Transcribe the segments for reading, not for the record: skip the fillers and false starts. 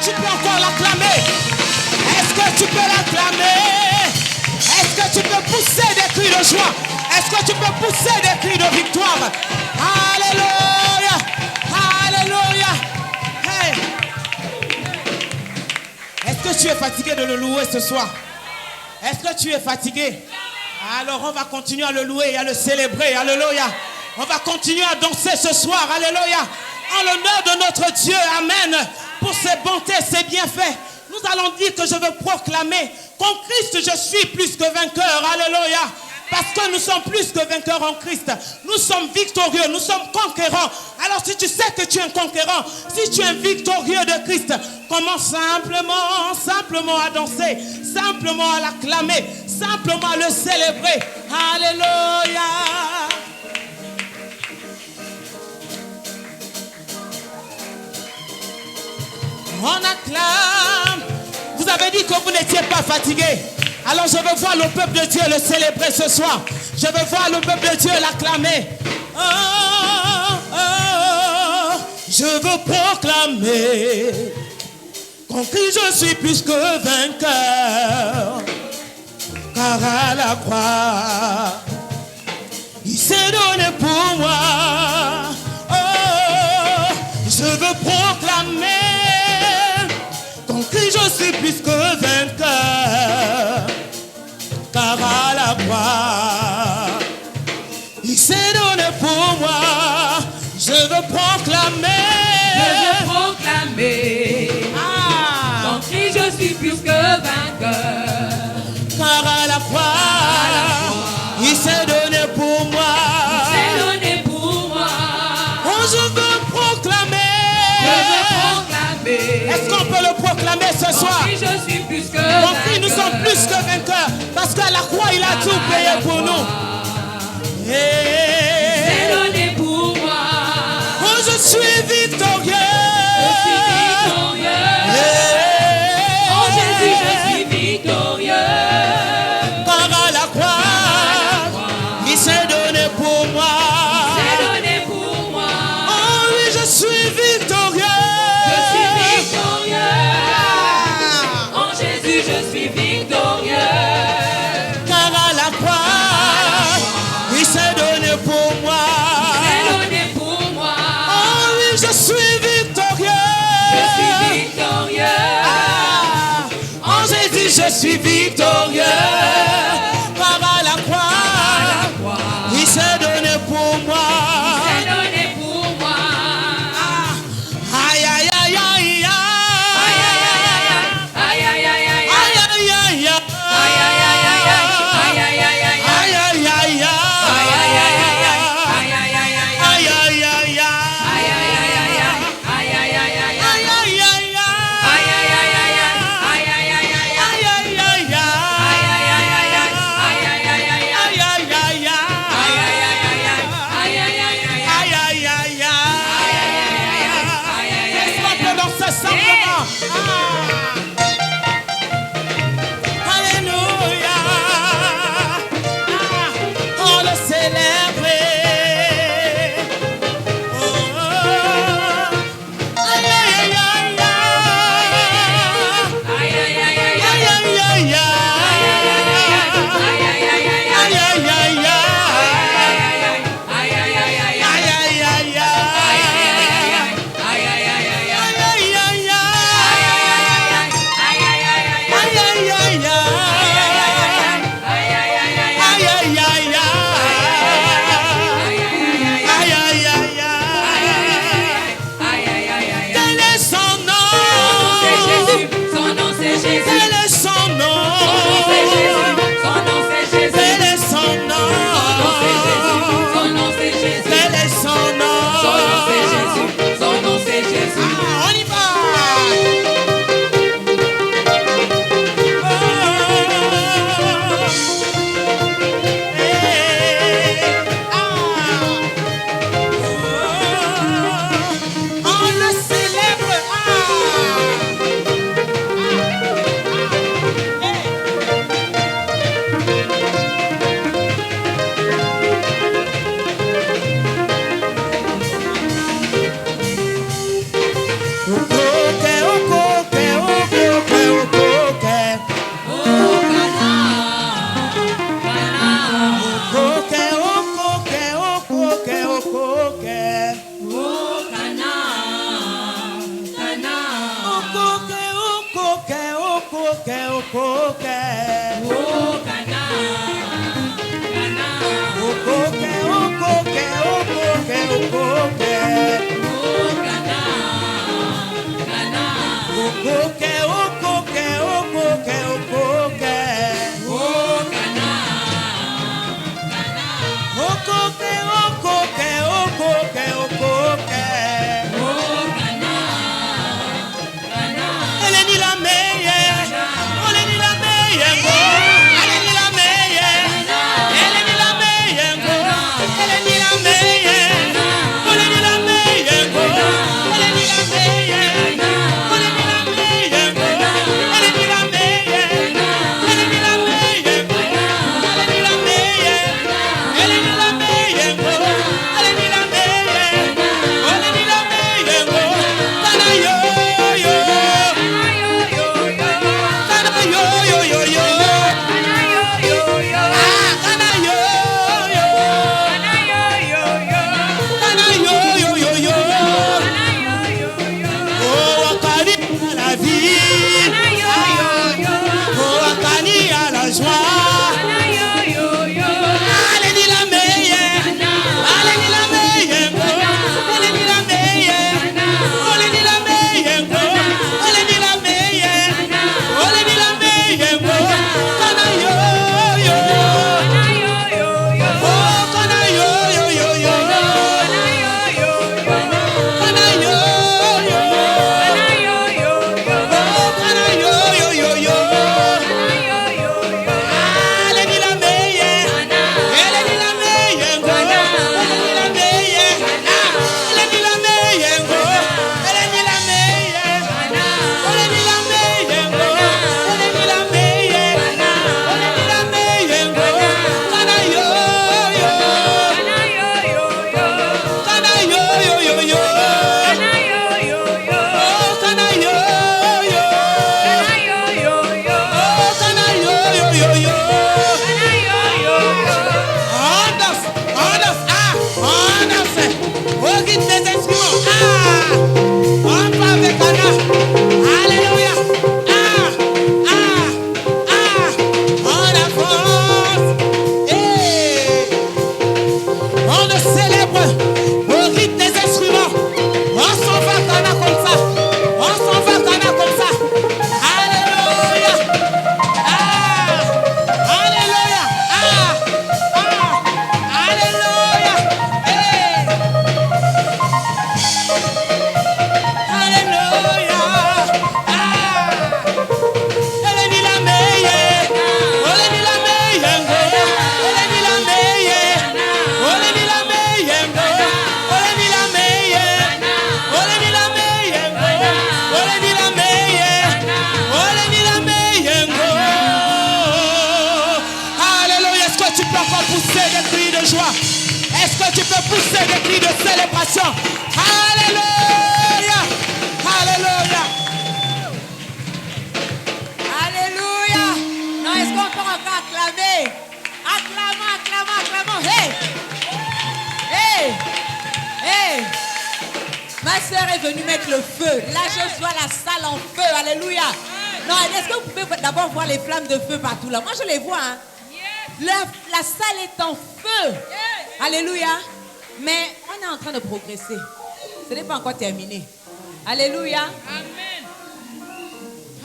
tu peux encore l'acclamer? Est-ce que tu peux l'acclamer? Est-ce que tu peux pousser des cris de joie? Est-ce que tu peux pousser des cris de victoire? Alléluia! Alléluia! Hey! Est-ce que tu es fatigué de le louer ce soir? Est-ce que tu es fatigué? Alors on va continuer à le louer et à le célébrer. Alléluia! On va continuer à danser ce soir. Alléluia! En l'honneur de notre Dieu. Amen. Pour ses bontés, ses bienfaits. Nous allons dire que je veux proclamer qu'en Christ je suis plus que vainqueur. Alléluia. Parce que nous sommes plus que vainqueurs en Christ. Nous sommes victorieux, nous sommes conquérants. Alors si tu sais que tu es un conquérant, si tu es un victorieux de Christ, commence simplement à danser, simplement à l'acclamer, simplement à le célébrer. Alléluia. On acclame. Vous avez dit que vous n'étiez pas fatigué. Alors je veux voir le peuple de Dieu le célébrer ce soir. Je veux voir le peuple de Dieu l'acclamer. Oh, oh, oh, je veux proclamer qu'en Christ je suis plus que vainqueur. Car à la croix, il s'est donné pour moi. Oh, je veux proclamer qu'en Christ je suis plus que vainqueur. Car à la croix, il s'est donné pour moi. Je veux proclamer. Je veux proclamer. Qu'en Christ je suis plus que vainqueur. Car à la croix, il s'est donné pour moi. Il s'est donné pour moi. Oh, je veux proclamer. Je veux proclamer. Est-ce qu'on peut le proclamer ce soir? Qu'en Christ je suis plus que En vainqueur. Christ nous sommes plus que vainqueurs. Parce qu'à la croix, il a tout payé pour nous. Il s'est donné pour moi. Oh, je suis victorieux. Je suis victorieux. En Jésus je suis victorieux. Car à la croix, il s'est donné pour moi. Il s'est donné pour moi. Oh oui, je suis victorieux. Je suis victorieux. En Jésus je suis victorieux. Car à la croix, il s'est donné pour moi. Il s'est donné pour moi. Oh oui, je suis victorieux. Je suis victorieux. En Jésus, je suis victorieux. Car à la croix, il s'est donné pour moi. Il s'est donné pour moi. Aïe, aïe, aïe, aïe, Aïe aïe aïe aïe aïe aïe aïe aïe, aïe, aïe, aïe aïe aïe aïe aïe aïe aïe aïe aïe, aïe, aïe, Est-ce que tu peux pousser des cris de célébration? Alléluia! Alléluia! Alléluia! Non, est-ce qu'on peut encore acclamer? Acclamons, acclamons, acclamons. Hey! Hey! Hey! Ma soeur est venue mettre le feu. Là, je vois la salle en feu. Alléluia! Non, est-ce que vous pouvez d'abord voir les flammes de feu partout là? Moi, je les vois. Hein? La salle est en feu. Alléluia. Mais on est en train de progresser. Ce n'est pas encore terminé. Alléluia. Amen.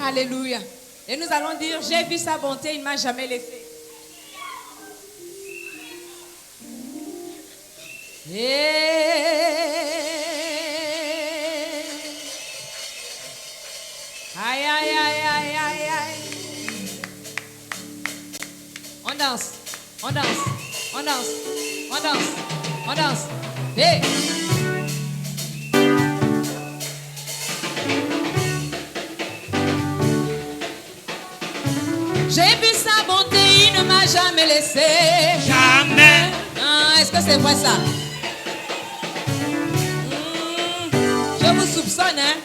Alléluia. Et nous allons dire, j'ai vu sa bonté, il ne m'a jamais laissé. Aïe, aïe, aïe, aïe, aïe, aïe. On danse, on danse, on danse, on danse, on danse. Hey. J'ai vu sa bonté, il ne m'a jamais laissé. Jamais. Ah, est-ce que c'est vrai ça? Je vous soupçonne, hein?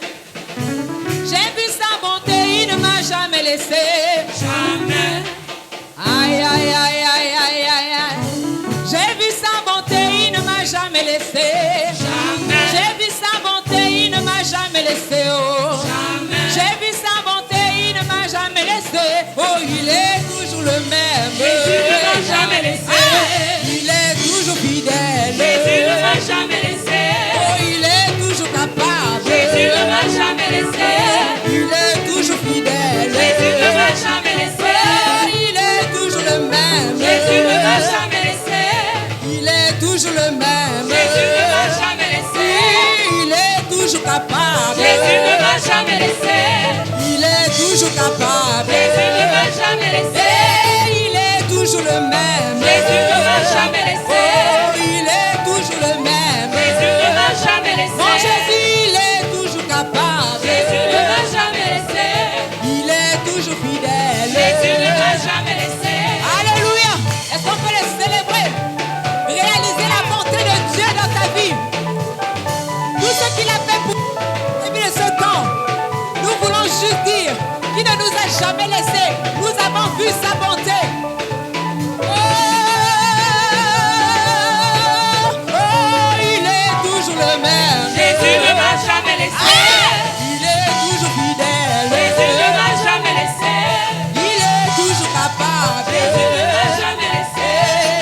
J'ai vu sa bonté, il ne m'a jamais laissé. Jamais. Aïe, aïe, aïe, aïe, aïe, aïe, aïe. J'ai vu sa bonté, il ne m'a jamais laissé. Jamais. J'ai vu sa bonté, il ne m'a jamais laissé. Oh. Jamais. J'ai vu sa bonté, il ne m'a jamais laissé. jamais laissé. Il est toujours capable. Jésus ne m'a jamais laissé. Et il est toujours le même. Jésus ne m'a jamais laissé. Oh, il est toujours le même. Jésus ne m'a jamais laissé. Mon Jésus, il est toujours capable. Jésus ne m'a jamais laissé. Il est toujours fidèle. Jésus ne m'a jamais laissé. Alléluia. Est-ce qu'on peut le célébrer? Réaliser la bonté de Dieu dans ta vie. Tout ce qu'il a fait pour nous depuis ce temps. Nous voulons juste dire qu'il ne nous a jamais laissés. Nous avons vu sa bonté. Oh, il est toujours le même. Jésus ne m'a jamais laissé. Il est toujours fidèle. Jésus ne m'a jamais laissé. Il est toujours capable. Jésus ne m'a jamais laissé.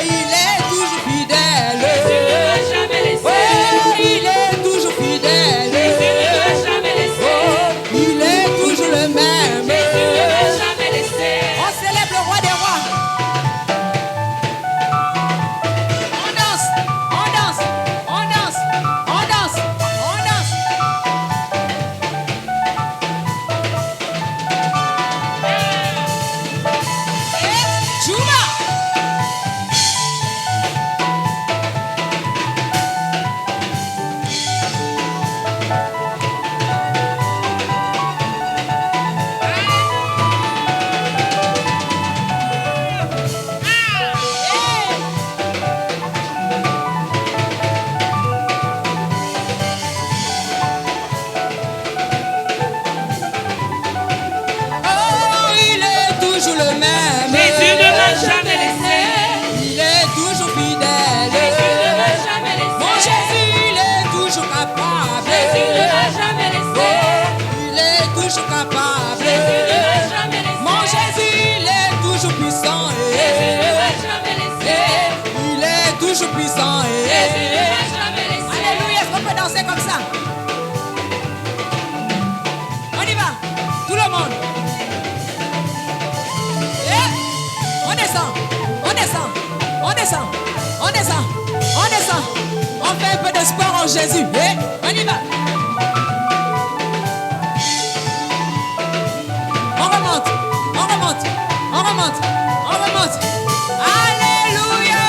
Et il est toujours fidèle. Jésus ne m'a jamais laissé. Oh, il est toujours fidèle. Jésus ne m'a jamais laissé. Oh, il est toujours le même. Jésus ne m'a jamais laissé. On célèbre le roi des rois. On danse, on danse, on danse, on danse, on danse. Et Chuma. Oh, il est toujours le même. Jésus ne m'a jamais laissé. Il est toujours fidèle. Jésus ne m'a jamais laissé. Mon Jésus, il est toujours capable. Jésus ne m'a jamais laissé. Il est toujours capable. Jésus ne m'a jamais laissé. Mon Jésus, il est toujours puissant. Jésus ne m'a jamais laissé. Il est toujours puissant. Jésus ne m'a jamais laissé. Alléluia, est-ce qu'on peut danser comme ça? On y va, tout le monde. On descend, on descend, on descend, on descend, on descend. On fait un peu de sport en Jésus. On y va. On remonte, on remonte, on remonte, on remonte. Alléluia.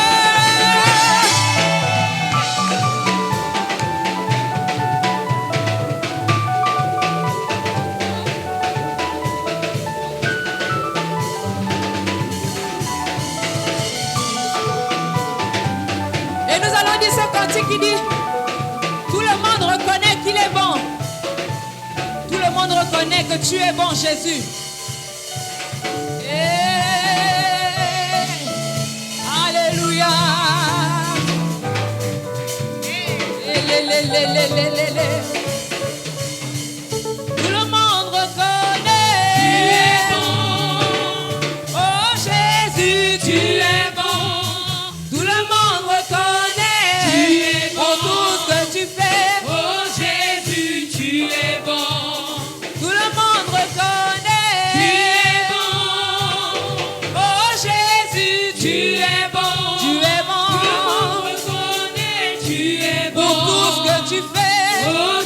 Et nous allons dire ce cantique qui dit: tout le monde reconnaît qu'il est bon. Tout le monde reconnaît que tu es bon, Jésus. Alléluia. Tout le monde reconnaît. Tu es bon. Oh Jésus, Tu es bon. tout le monde reconnaît. Tu es bon. Pour tout ce que tu fais. Oh Jésus, tu es bon. Tout le monde reconnaît. Tu es bon. Oh Jésus, Tu es bon. tu es Tout le monde bon. reconnaît. Tu es bon. Pour tout ce que tu fais. Oh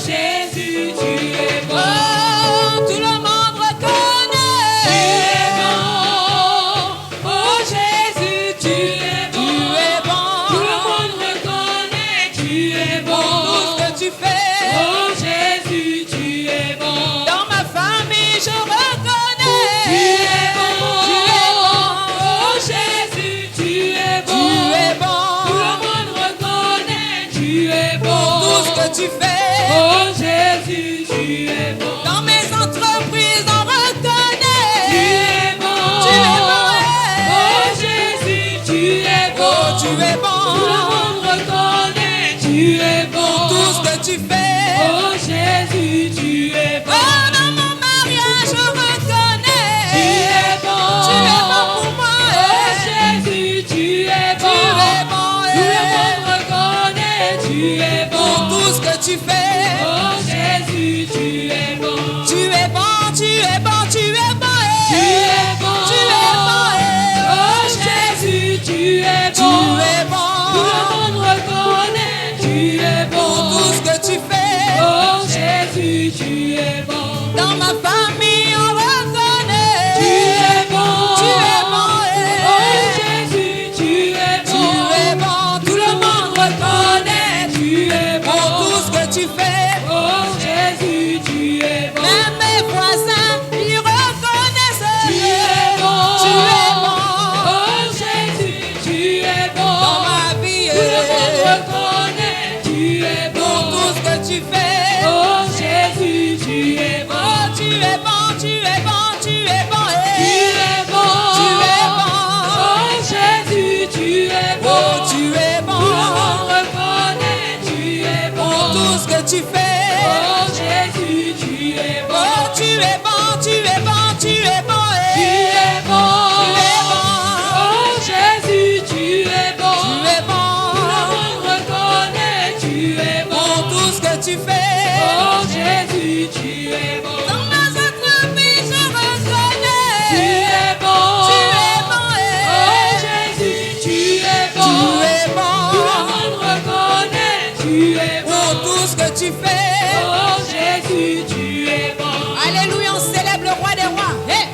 tu es bon, tu es bon, Tu es bon. tu es bon. Oh Jésus, tu es bon. Oh, tu es Tout le bon. monde reconnaît, tu es bon. Pour tout ce que tu fais. Oh Jésus, tu es bon. Oh, tu es bon, tu es bon, tu es bon. Tu es bon. Tu es bon. Oh Jésus, tu es bon. Tu es bon. Tout le monde reconnaît, tu es bon. Pour tout ce que tu fais. Oh Jésus, tu es bon. Dans ma entreprise, je reconnais. Tu es bon. Tu es bon. Oh Jésus, tu es bon. Tu es bon. Tout le monde reconnaît, tu es bon. Pour tout ce que tu fais. Oh Jésus, tu es bon. Alléluia, on célèbre le roi des rois. Hey!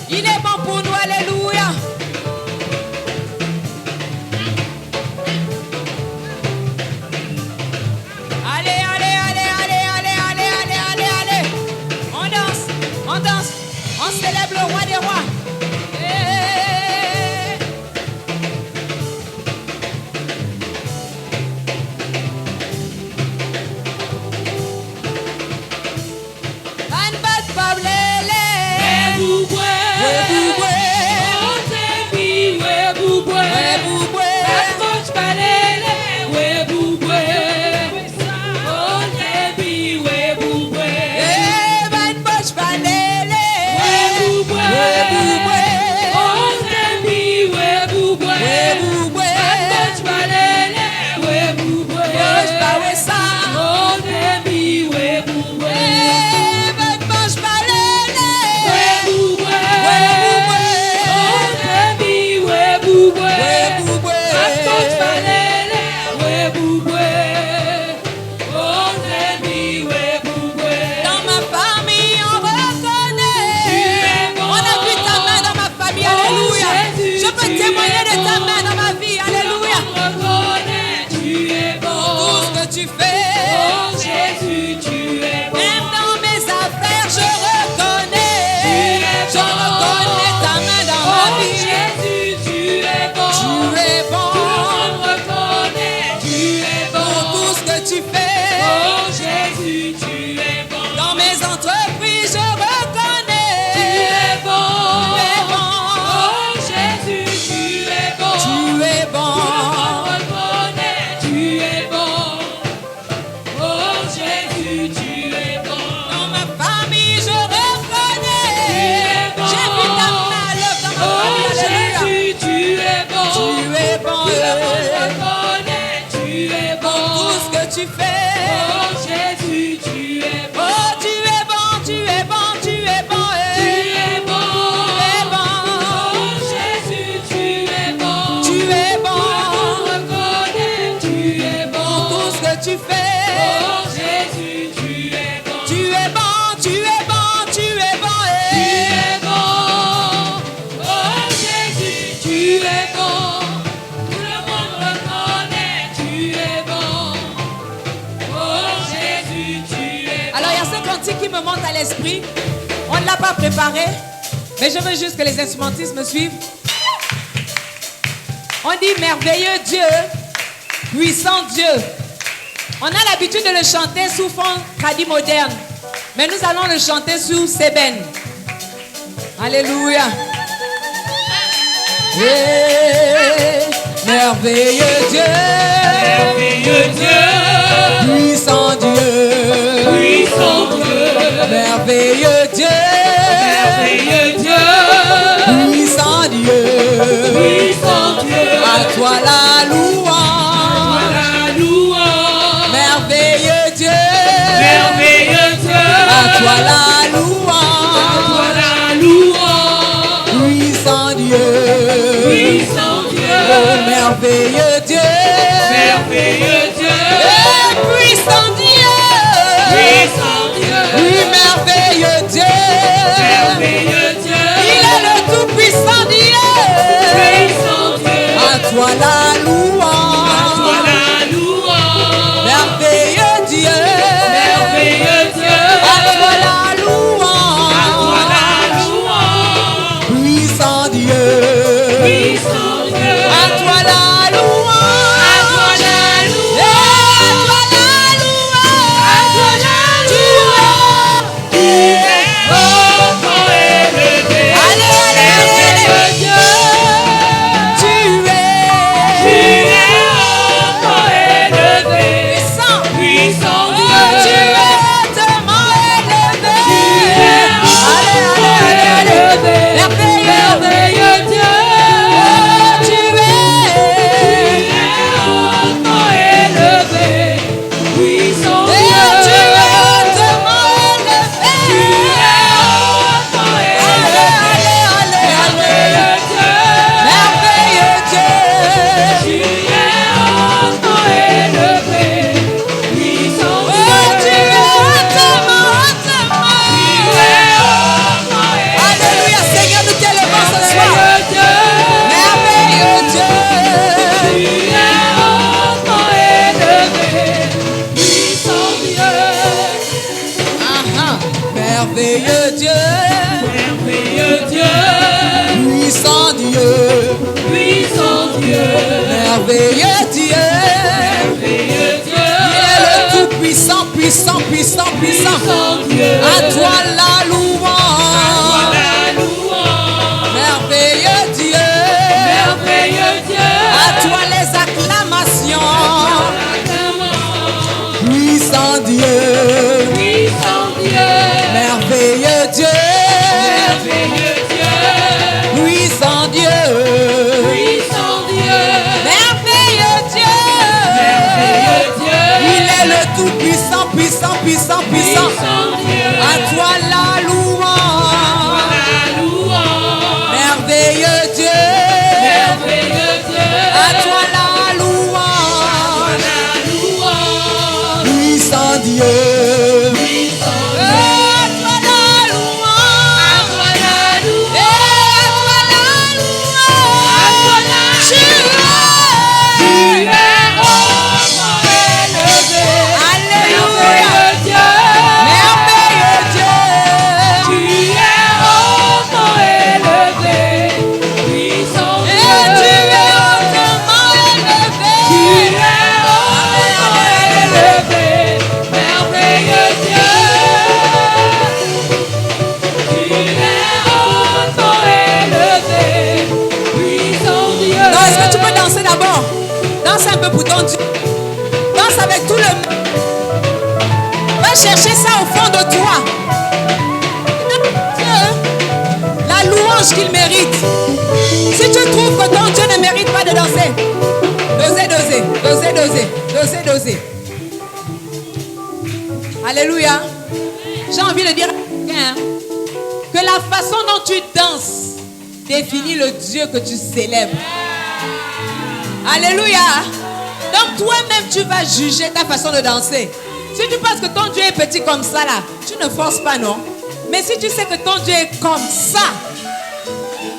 Il est bon pour nous, alléluia. Allez, allez, allez, allez, allez, allez, allez, allez, allez. On danse, on danse, on célèbre le roi des rois. Hey! Van bat pablele. Webubwe. Webubwe. Ontebi, webubwe. Webubwe. Bakmoch palele, webubwe. Ontebi, webubwe. Eh, van bosch palele. Webubwe. Webubwe. Ontebi, webubwe. Webubwe. Bakmoch palele, webubwe. Bosch pawesa. Ontebi, webubwe. Eh, van bosch palele. Webubwe. Webubwe. Ontebi, webubwe. Webubwe. Bakmoch palele, webubwe. Ontebi, webubwe. Dans ma famille, on reconnaît. Tu es bon. On a vu ta main dans ma famille, alléluia. Jésus, Je peux tu témoigner es de ta bon. main dans ma vie, alléluia. On reconnaît, tu es Tout bon. ce que tu fais. Oh Jésus, tu es bon. Même dans mes affaires, je reconnais. Tu es Je bon. reconnais ta main dans ma Oh vie. Jésus, tu es bon. Tu es bon. Tout le monde reconnaît, tu es bon. Pour tout ce que tu fais. Oh Jésus, tu es bon. Dans mes entreprises, je reconnais. Tu es bon. Tu es bon. Oh Jésus, tu es bon. Tu es bon. Tout le monde reconnaît, tu es bon. Oh Jésus, tu es bon. Dans ma famille, je reconnais. Tu es bon. J'ai vu ta main à l'œuvre dans ma Oh famille, alléluia. Jésus, tu es bon. Tu es bon. Tout le monde reconnaît, tu es bon. Tout ce que tu fais. Oh Jésus, tu es bon. Oh, tu es bon, tu es bon, tu es bon. Tu es bon. Tu es bon. Oh Jésus, tu es bon. Tu es bon. Tout le monde reconnaît, tu es bon. Tout ce que tu fais. Oh Jésus, tu es bon. Tu es bon, tu es bon, tu es bon. Tu es bon. Oh Jésus, tu es bon. Tout le monde reconnaît, tu es bon. Oh Jésus, tu es bon. Alors il y a ce cantique qui me monte à l'esprit. On ne l'a pas préparé, mais je veux juste que les instrumentistes me suivent. On dit merveilleux Dieu, puissant Dieu. On a l'habitude de le chanter sous fond tradi moderne, mais nous allons le chanter sous sébène. Alléluia. Yeah. Merveilleux Dieu, Merveilleux Dieu, puissant Dieu, puissant Dieu, merveilleux Dieu, merveilleux Dieu, puissant Dieu, puissant Dieu. à toi la louange, La louange, merveilleux Dieu, merveilleux Dieu, à toi la toi louange, la louange, puissant Dieu, puissant Dieu, oh merveilleux Dieu, merveilleux Dieu, eh, puissant Dieu, puissant Dieu, oui merveilleux Dieu, merveilleux Dieu, il est le tout puissant Dieu, puissant Dieu, à toi la merveilleux Dieu, merveilleux Dieu, puissant Dieu, puissant Dieu, merveilleux Dieu. merveilleux Dieu, Il est le tout puissant, puissant, puissant, puissant. puissant Dieu, À toi la à louange. la louange, Merveilleux Dieu, merveilleux Dieu, à toi les acclamations. acclamons, Puissant Dieu, puissant Dieu, merveilleux Dieu, merveilleux Dieu, puissant Dieu, puissant Dieu, merveilleux Dieu. merveilleux Dieu, Il est le tout puissant, puissant, puissant, puissant. puissant Dieu, À toi la louange. la louange, Merveilleux Dieu, merveilleux Dieu, à toi la louange. la louange, Puissant Dieu, puissant à toi la louange. toi la louange, À toi la louange. toi la Tu tu es. es hautement élevé, Alléluia. merveilleux Dieu, Merveilleux Dieu. tu es hautement élevé, puissant Et Dieu, tu es hautement élevé. tu es hautement élevé, merveilleux Dieu, tu es hautement élevé, puissant Dieu. Non, est-ce que tu peux danser d'abord? Danse un peu pour ton Dieu. Danse avec tout le monde. Va chercher ça au fond de toi. Dieu, la louange qu'il mérite. Si tu trouves que ton Dieu ne mérite pas de danser, doser, doser, doser, doser, doser, doser. Alléluia. J'ai envie de dire à quelqu'un que la façon dont tu danses définit le Dieu que tu célèbres. Alléluia. Donc toi-même tu vas juger ta façon de danser. Si tu penses que ton Dieu est petit comme ça là, tu ne forces pas, non? Mais si tu sais que ton Dieu est comme ça,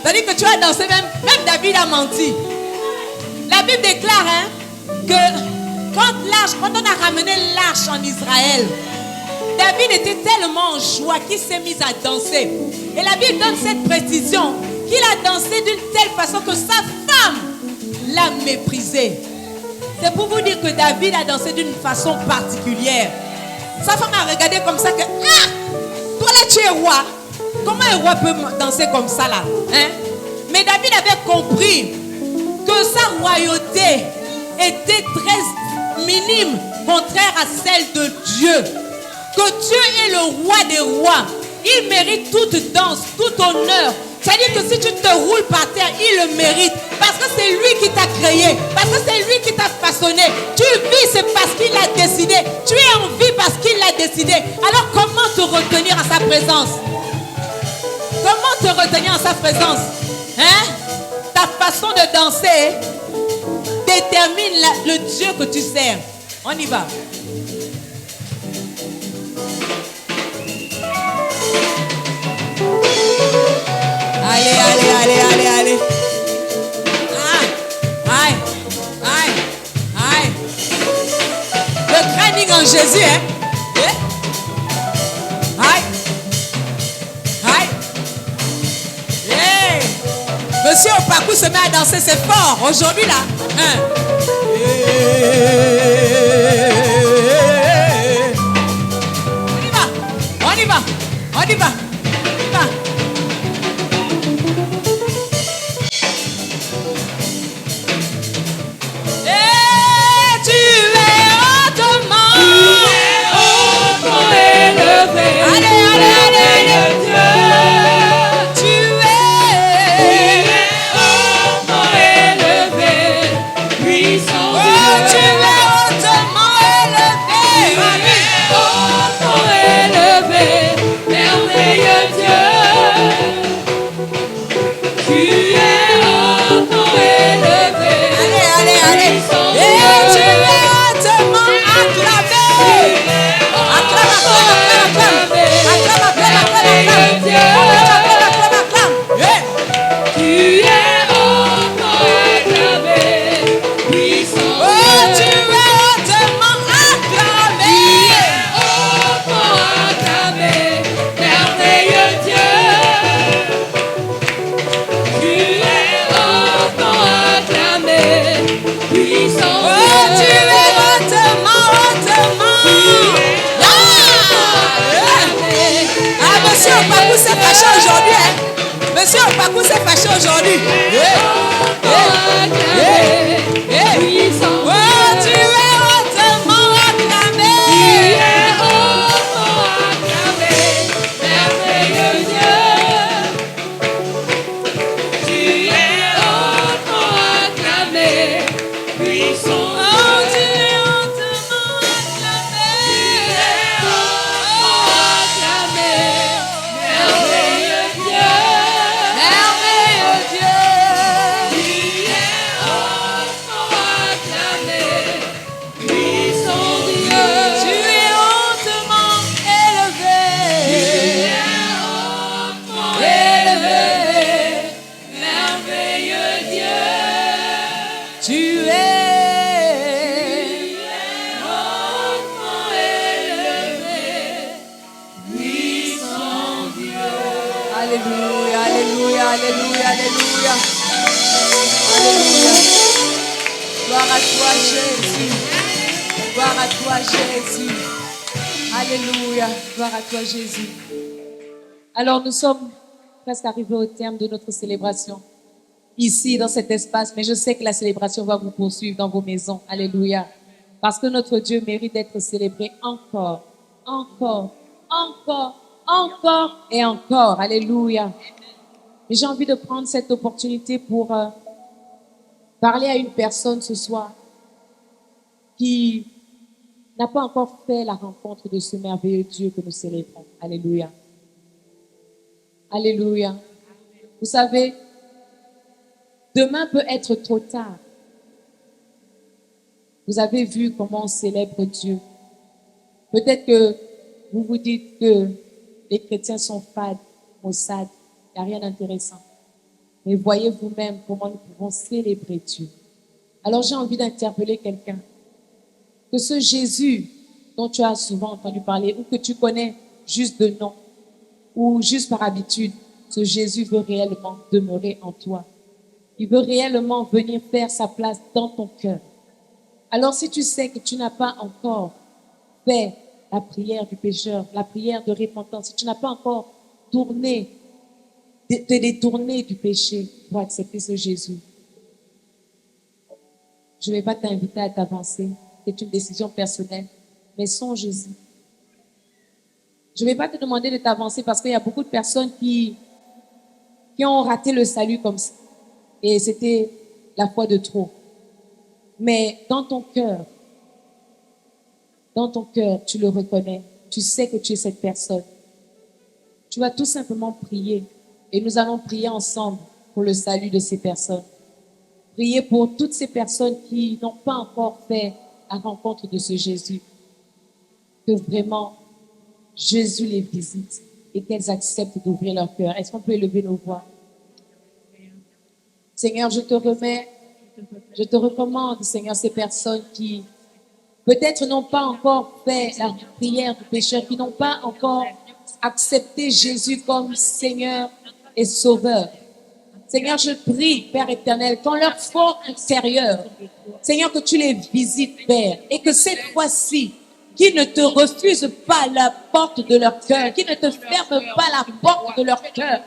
c'est-à-dire que tu as dansé, même David a menti. La Bible déclare que quand on a ramené l'arche en Israël, David était tellement en joie qu'il s'est mis à danser. Et la Bible donne cette précision qu'il a dansé d'une telle façon que sa femme l'a méprisé. C'est pour vous dire que David a dansé d'une façon particulière. Sa femme a regardé comme ça que, ah, toi là tu es roi. Comment un roi peut danser comme ça là, hein? Mais David avait compris que sa royauté était très minime, contraire à celle de Dieu. Que Dieu est le roi des rois. Il mérite toute danse, tout honneur. C'est-à-dire que si tu te roules par terre, il le mérite. Parce que c'est lui qui t'a créé. Parce que c'est lui qui t'a façonné. Tu vis, c'est parce qu'il l'a décidé. Tu es en vie parce qu'il l'a décidé. Alors comment te retenir à sa présence? Comment te retenir à sa présence? Hein? Ta façon de danser détermine le Dieu que tu sers. On y va. Allez, allez, allez, allez, allez. Aïe, aïe, aïe, aïe. Le training en Jésus, hein? Aïe, aïe. Hey. Monsieur au parcours se met à danser, c'est fort. Aujourd'hui, là. Hein? On y va, on y va, on y va, on y va. Merveilleux Dieu, Opaku s'est fâché aujourd'hui. Hein? Monsieur Opaku s'est fâché aujourd'hui. Puissant Oh, tu es hautement acclamé. Tu es hautement acclamé, merveilleux Dieu. Tu es hautement acclamé, puissant Oh, tu es hautement acclamé. acclamé, merveilleux Dieu. Merveilleux Dieu. Tu es hautement acclamé, puissant Dieu. Tu es hautement élevé. Hautement élevé, merveilleux Dieu. Tu es Hautement élevé, puissant Dieu. Alléluia, alléluia, alléluia, alléluia. Alléluia. Gloire à toi, Jésus. Gloire à toi, Jésus. Alléluia. Gloire à toi, Jésus. Alors, nous sommes presque arrivés au terme de notre célébration. Ici, dans cet espace, mais je sais que la célébration va vous poursuivre dans vos maisons. Alléluia. Parce que notre Dieu mérite d'être célébré encore, encore, encore, encore et encore. Alléluia. Et j'ai envie de prendre cette opportunité pour parler à une personne ce soir qui n'a pas encore fait la rencontre de ce merveilleux Dieu que nous célébrons. Alléluia. Alléluia. Vous savez, demain peut être trop tard. Vous avez vu comment on célèbre Dieu. Peut-être que vous vous dites que les chrétiens sont fades, maussades, il n'y a rien d'intéressant. Mais voyez vous-même comment nous pouvons célébrer Dieu. Alors j'ai envie d'interpeller quelqu'un. Que ce Jésus dont tu as souvent entendu parler ou que tu connais juste de nom ou juste par habitude, ce Jésus veut réellement demeurer en toi. Il veut réellement venir faire sa place dans ton cœur. Alors si tu sais que tu n'as pas encore fait la prière du pécheur, la prière de repentance, si tu n'as pas encore te détourner du péché pour accepter ce Jésus, je ne vais pas t'inviter à t'avancer. C'est une décision personnelle, mais songe-y. Je ne vais pas te demander de t'avancer parce qu'il y a beaucoup de personnes qui ont raté le salut comme ça. Et c'était la foi de trop. Mais dans ton cœur, tu le reconnais. Tu sais que tu es cette personne. Tu vas tout simplement prier. Et nous allons prier ensemble pour le salut de ces personnes. Prier pour toutes ces personnes qui n'ont pas encore fait la rencontre de ce Jésus. Que vraiment Jésus les visite et qu'elles acceptent d'ouvrir leur cœur. Est-ce qu'on peut élever nos voix? Seigneur, je te recommande, Seigneur, ces personnes qui peut-être n'ont pas encore fait la prière du pécheur, qui n'ont pas encore accepté Jésus comme Seigneur et Sauveur. Seigneur, je prie, Père éternel, dans leur fort intérieur, Seigneur, que tu les visites, Père, et que cette fois-ci, qu'ils ne te refusent pas la porte de leur cœur, qu'ils ne te ferment pas la porte de leur cœur.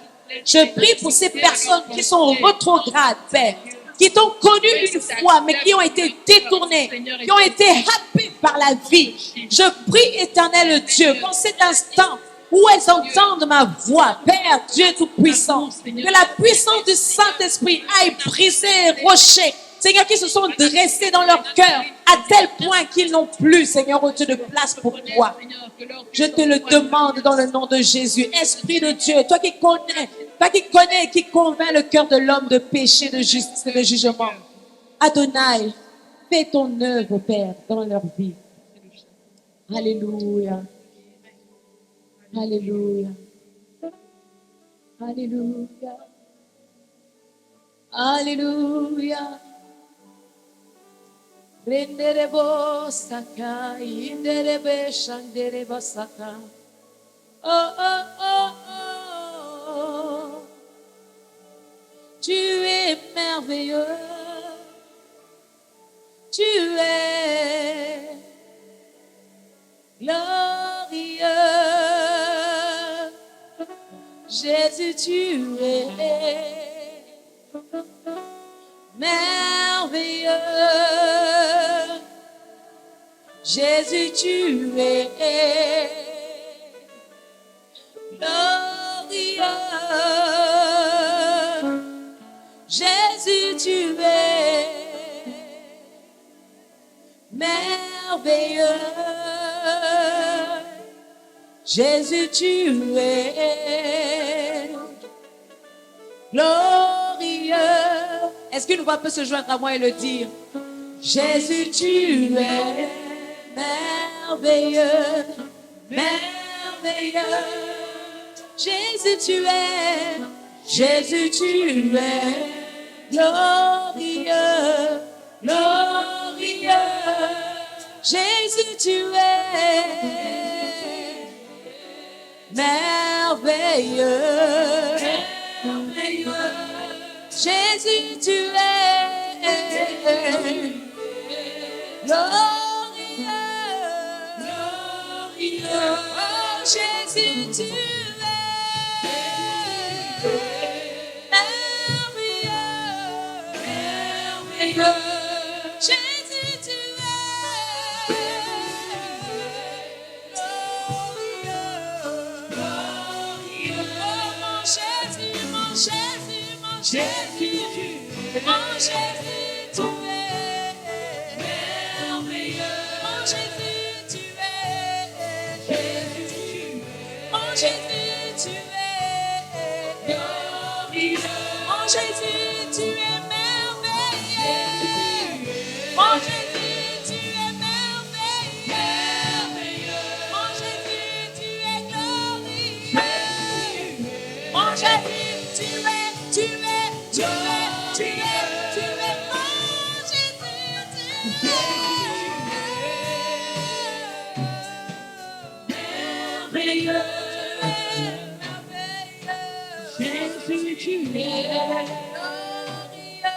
Je prie pour ces personnes qui sont rétrogrades, Père, qui t'ont connu une fois, mais qui ont été détournées, qui ont été happées par la vie. Je prie, éternel Dieu, qu'en cet instant où elles entendent ma voix, Père Dieu Tout-Puissant, que la puissance du Saint-Esprit aille briser les rochers, Seigneur, qui se sont dressés dans leur cœur à tel point qu'ils n'ont plus, Seigneur, au Dieu, de place pour toi. Je te le demande dans le nom de Jésus. Esprit de Dieu, toi qui connais et qui convainc le cœur de l'homme de péché, de justice et de jugement. Adonai, fais ton œuvre, Père, dans leur vie. Alléluia. Alléluia. Alléluia. Alléluia. Renderebo saka, inderebe shandereba saka. Oh, oh, oh, oh. Tu es merveilleux. Tu es glorieux. Jésus, tu es merveilleux. Jésus, tu es glorieux. Jésus, tu es merveilleux. Jésus, tu es glorieux. Est-ce qu'une voix peut se joindre à moi et le dire? Jésus, tu es merveilleux, merveilleux. Jésus, tu es glorieux, glorieux. Jésus, tu es merveilleux, merveilleux. Jésus, tu es glorieux, glorieux. Oh, Jésus, tu es merveilleux, merveilleux. Jésus, tu es glorieux, glorieux. Oh, mon Jésus, mon Jésus, mon Jésus, mon Jésus, tu es merveilleux. Mon Jésus, tu es mon Jésus, tu es glorieux. Mon Jésus, tu es merveilleux. Mon Jésus, tu es merveilleux. Mon Jésus, tu es glorieux. Mon Jésus, tu es mon Jésus, tu es merveilleux. Jésus, tu es glorieux.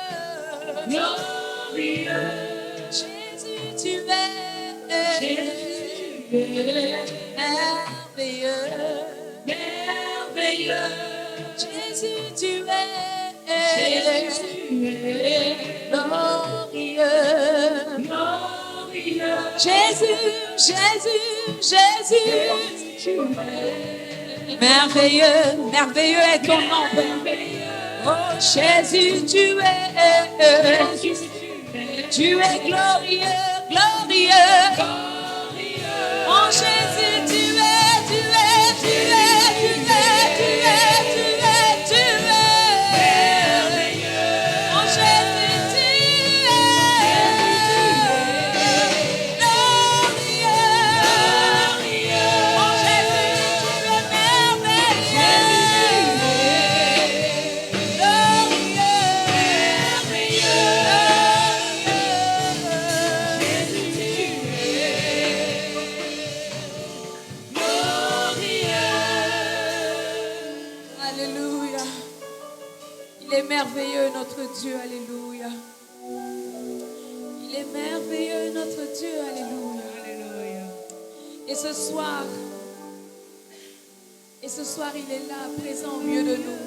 Jésus, tu es merveilleux, merveilleux. Jésus, tu es glorieux, glorieux. Jésus, Jésus, Jésus, merveilleux, merveilleux est ton nom. Oh Jésus, tu es glorieux, glorieux. Oh Jésus, tu es. Merveilleux notre Dieu, alléluia. Il est merveilleux notre Dieu, alléluia. Alléluia. Et ce soir, il est là, présent au milieu de nous,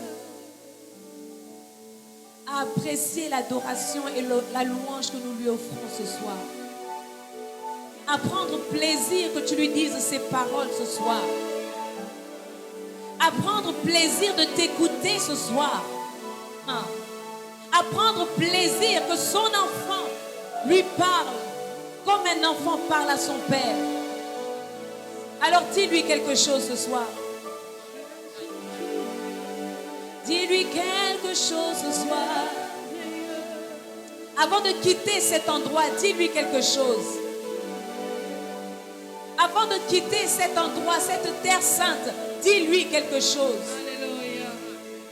à apprécier l'adoration et la louange que nous lui offrons ce soir. À prendre plaisir que tu lui dises ces paroles ce soir. À prendre plaisir de t'écouter ce soir. À prendre plaisir que son enfant lui parle comme un enfant parle à son père. Alors dis-lui quelque chose ce soir. Dis-lui quelque chose ce soir. Avant de quitter cet endroit, dis-lui quelque chose. Avant de quitter cet endroit, cette terre sainte, dis-lui quelque chose. Alléluia.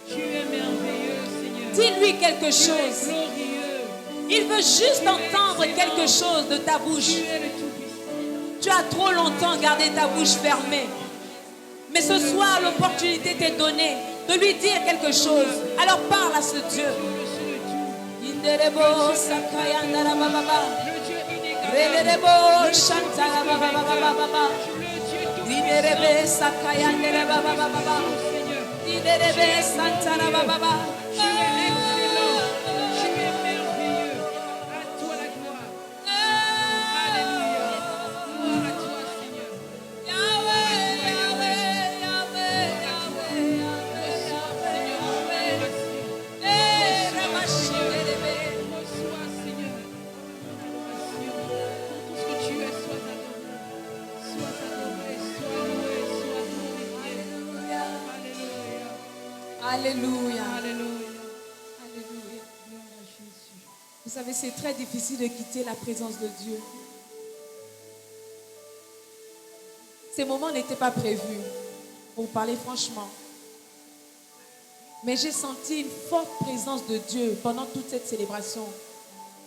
Tu es merveilleux, Seigneur. Dis-lui quelque chose. Il veut juste entendre quelque chose de ta bouche. Tu as trop longtemps gardé ta bouche fermée. Mais ce soir, l'opportunité t'est donnée de lui dire quelque chose. Alors parle à ce Dieu. Shirebe Santara Baba. Tu es excellent. Tu es merveilleux. À toi la gloire. Alléluia. Gloire à toi, Seigneur. Yahweh, Yahweh, Yahweh, Yahweh, Yahweh, Yahweh, Yahweh. Eh, Ramashirebe. Reçois, Seigneur, l'adoration. Pour tout ce que tu es, sois adoré. Sois adoré, sois loué, sois glorifié. Alléluia. Alléluia. Alléluia. Alléluia. Gloire à Jésus. Vous savez, c'est très difficile de quitter la présence de Dieu. Ces moments n'étaient pas prévus, pour vous parler franchement. Mais j'ai senti une forte présence de Dieu pendant toute cette célébration.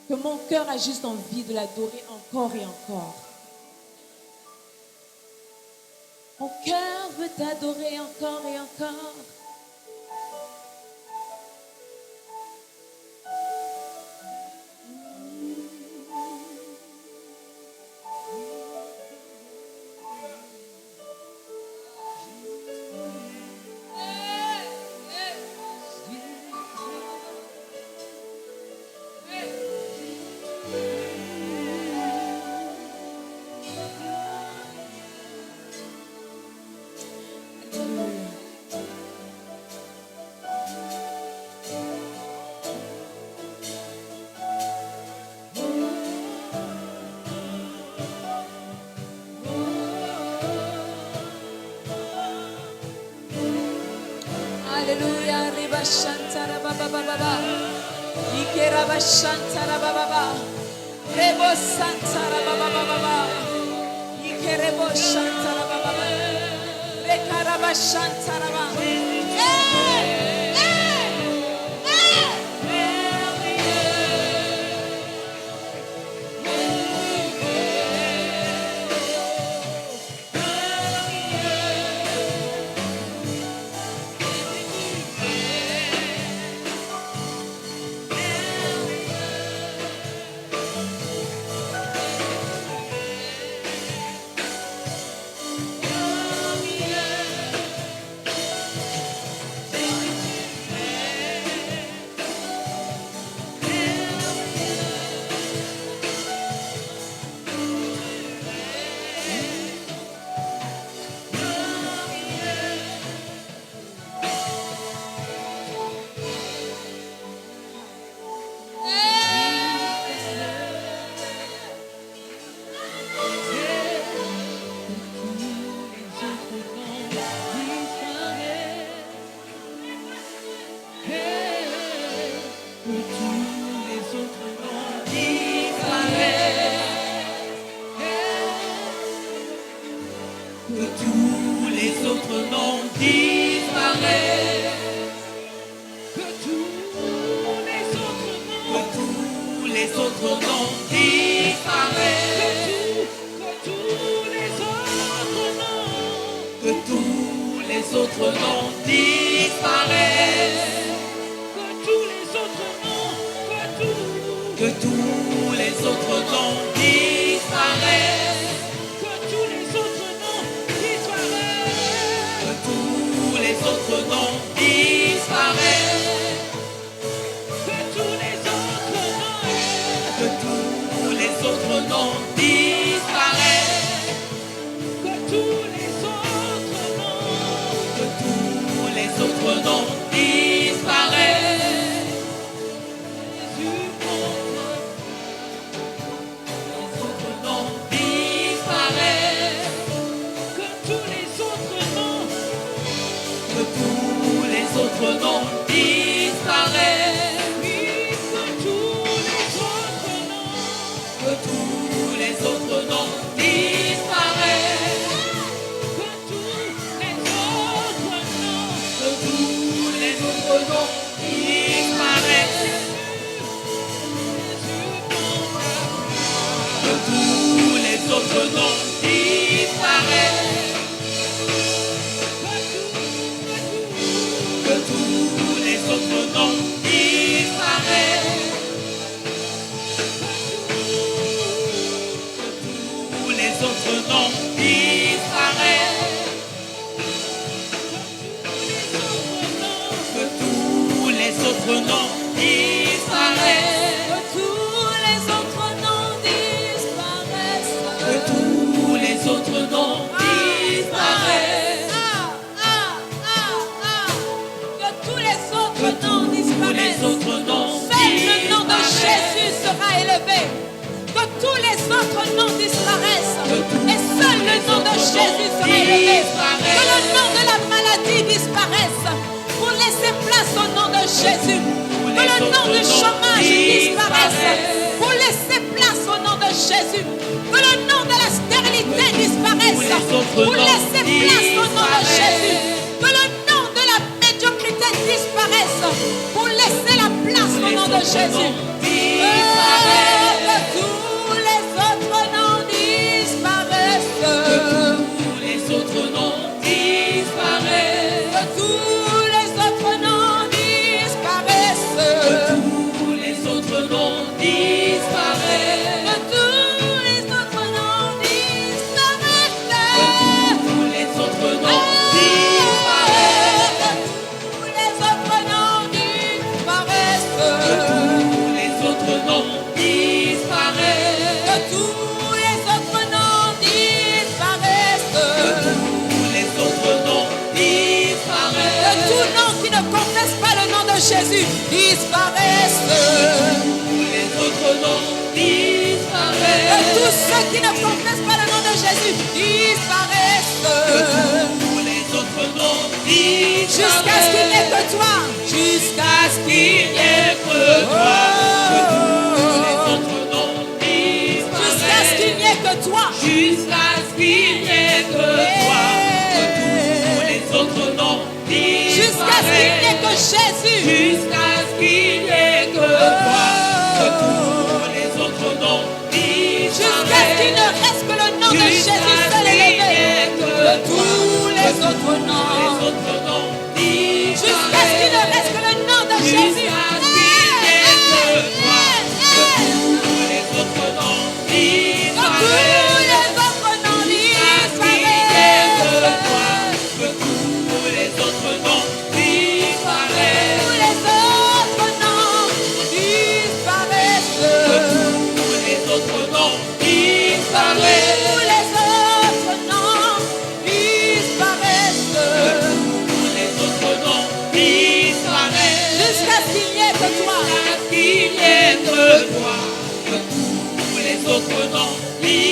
Que mon cœur a juste envie de l'adorer encore et encore. Mon cœur veut t'adorer encore et encore. Alléluia, Riba Shantara Baba Baba, Ikera Bashantara Baba, Rebo Santara Baba Baba, Ikerebo Shantara Baba, Rekara Bashantara Baba. Que tous les autres autres noms disparaissent. Que tous les autres noms disparaissent. Que tous les autres noms disparaissent. Que tous les autres noms Les disparaissent. autres noms Seul le nom de disparaissent. Jésus sera élevé. Que tous les autres noms disparaissent. Et seul le nom de Jésus sera élevé. Que le nom de la maladie disparaisse. Pour laisser place au nom de Jésus. Que le nom du chômage disparaisse. Pour laisser place au nom de Jésus. Que le nom de la stérilité disparaisse. Pour laisser place au nom de Jésus. Que le nom de la médiocrité disparaisse. Pour laisser la place au nom de Jésus. Que tous les autres noms disparaissent. Tous les autres noms disparaissent. Que tous les autres noms disparaissent. Tous les autres noms disparaissent. Que tous les autres noms disparaissent. Tous les autres noms disparaissent. Tous les autres noms disparaissent. Tous les autres noms disparaissent. Que tous les autres noms disparaissent. Tous les autres noms disparaissent. Que tout nom qui ne confesse pas le nom de Jésus disparaisse. Tous les autres noms disparaissent. Que tous ceux qui ne confessent pas le nom de Jésus disparaissent. Tous les autres noms disparaissent. Jusqu'à ce qu'il n'y ait que toi. Jusqu'à ce qu'il n'y ait que toi. Tous les autres noms Jusqu'à ce qu'il disparaissent. n'y ait que toi. Jusqu'à ce qu'il n'y ait que toi. Tous les autres noms Jusqu'à ce qu'il n'y ait que disparaissent. Jésus. Jusqu'à ce qu'il n'y ait que toi. Tous les autres noms Jusqu'à ce qu'il ne disparaissent. reste que le nom de Jésus seul élevé. Que tous les autres noms. Jusqu'à ce qu'il ne reste que le nom de Jésus. Jusqu'à ce qu'il n'y ait que toi.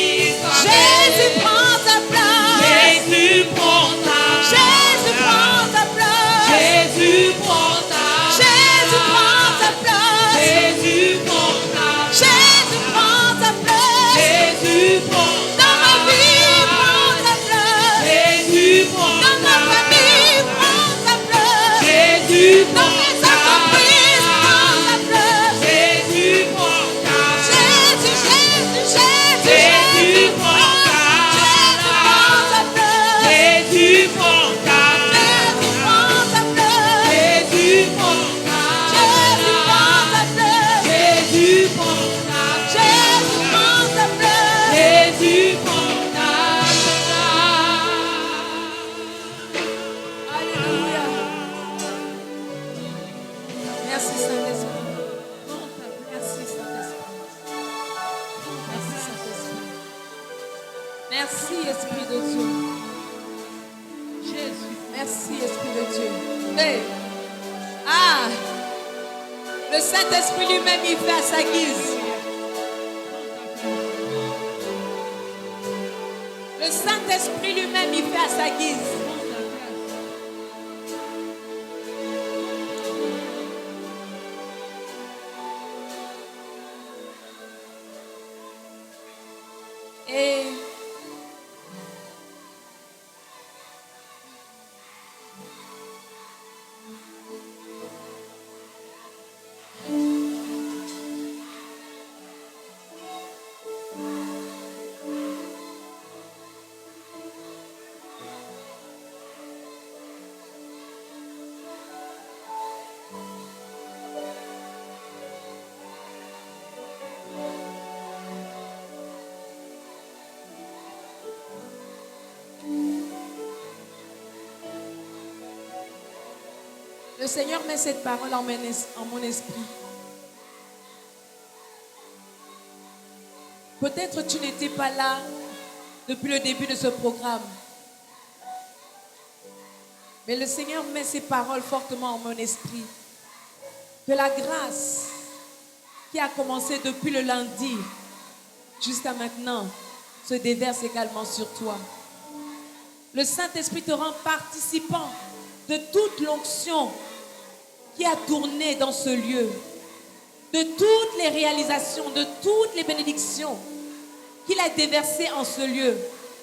Jésus prend ta place. Jésus prend ta Jésus prend ta place. Jésus prend ta Jésus prend ta place. Jésus prend ta Jésus prend ta place. Jésus prend Dans ma vie, prend ta place. Jésus prend Dans ma famille, prend ta place. Jésus Dans mes entreprises, prend ta place. Jésus prend ta Jésus, Jésus, Jésus, Jésus Jésus prend ta place. Jésus prend ta Jésus prend ta place. Jésus prend ta Jésus prend ta place. Jésus prend ta Jésus prend ta place. Jésus prend ta Alléluia. Merci Saint-Esprit. Merci Saint-Esprit. Merci Saint-Esprit. Merci Esprit de Dieu. Jésus. Merci Esprit de Dieu. Hey. Ah. Le Saint-Esprit lui-même il fait à sa guise. Le Saint-Esprit lui-même il fait à sa guise. Et Le Seigneur met cette parole en mon esprit. Peut-être tu n'étais pas là depuis le début de ce programme. Mais le Seigneur met ces paroles fortement en mon esprit. Que la grâce qui a commencé depuis le lundi jusqu'à maintenant se déverse également sur toi. Le Saint-Esprit te rend participant de toute l'onction qui a tourné dans ce lieu, de toutes les réalisations, de toutes les bénédictions qu'il a déversées en ce lieu.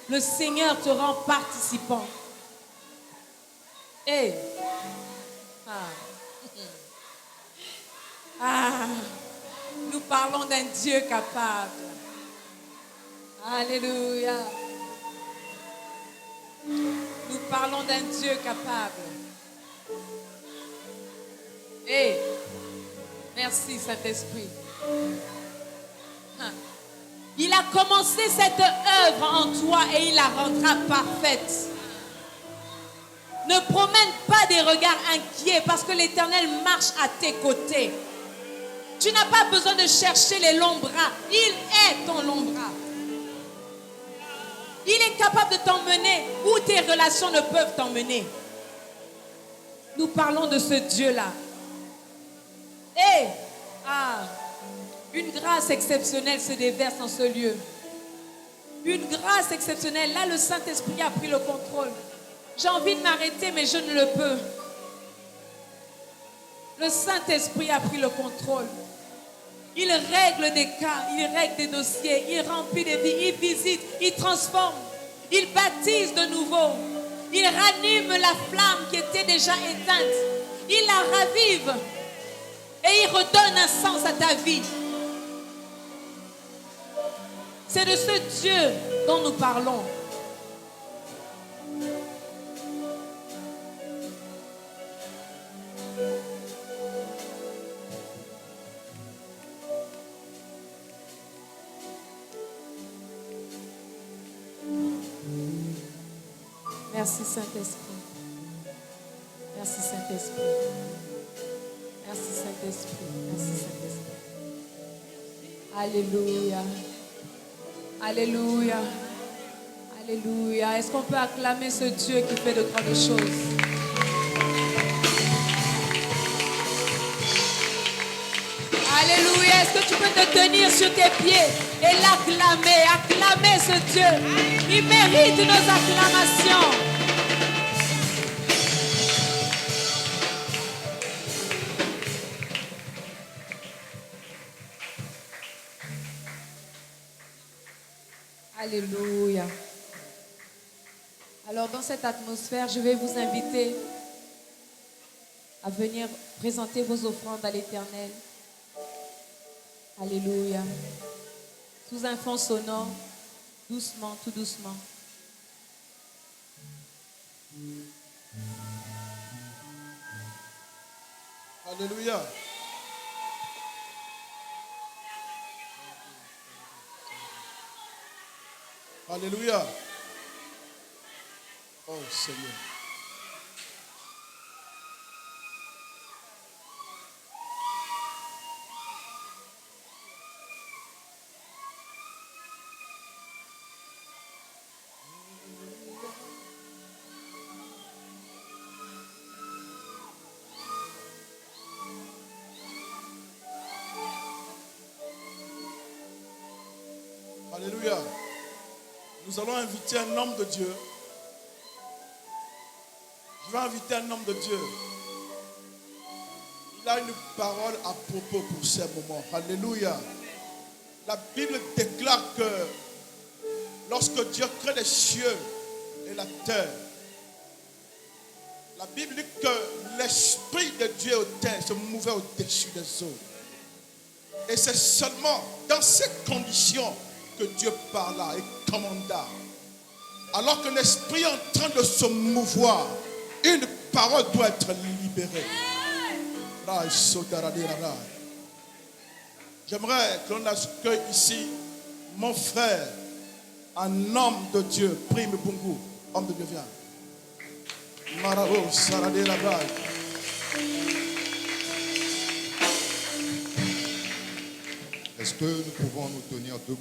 Le Seigneur te rend participant. Et nous parlons d'un Dieu capable. Alléluia. Nous parlons d'un Dieu capable. Et merci Saint-Esprit. Il a commencé cette œuvre en toi et il la rendra parfaite. Ne promène pas des regards inquiets parce que l'Éternel marche à tes côtés. Tu n'as pas besoin de chercher les longs bras. Il est ton long bras. Il est capable de t'emmener où tes relations ne peuvent t'emmener. Nous parlons de ce Dieu-là. Et une grâce exceptionnelle se déverse dans ce lieu. Une grâce exceptionnelle. Là, le Saint-Esprit a pris le contrôle. J'ai envie de m'arrêter, mais je ne le peux. Le Saint-Esprit a pris le contrôle. Il règle des cas, il règle des dossiers, il remplit des vies, il visite, il transforme, il baptise de nouveau. Il ranime la flamme qui était déjà éteinte. Il la ravive et il redonne un sens à ta vie. C'est de ce Dieu dont nous parlons. Merci Saint-Esprit. Merci Saint-Esprit. Merci Saint-Esprit. Merci Saint-Esprit. Alléluia. Alléluia. Alléluia. Est-ce qu'on peut acclamer ce Dieu qui fait de grandes choses? Alléluia. Est-ce que tu peux te tenir sur tes pieds et l'acclamer? Acclamer ce Dieu. Il mérite nos acclamations. Alléluia. Alors dans cette atmosphère, je vais vous inviter à venir présenter vos offrandes à l'Éternel. Alléluia. Sous un fond sonore, doucement, tout doucement. Alléluia. Alléluia. Oh Seigneur. Alléluia. Nous allons inviter un homme de Dieu. Je vais inviter un homme de Dieu. Il a une parole à propos pour ces moments. Alléluia. La Bible déclare que lorsque Dieu crée les cieux et la terre, la Bible dit que l'Esprit de Dieu au terre se mouvait au-dessus des eaux. Et c'est seulement dans ces conditions que Dieu parla et commanda. Alors que l'Esprit est en train de se mouvoir, une parole doit être libérée. J'aimerais que l'on accueille ici mon frère, un homme de Dieu, Prime Bungu, homme de Dieu, viens. Marao Saradé Rabai. Est-ce que nous pouvons nous tenir debout,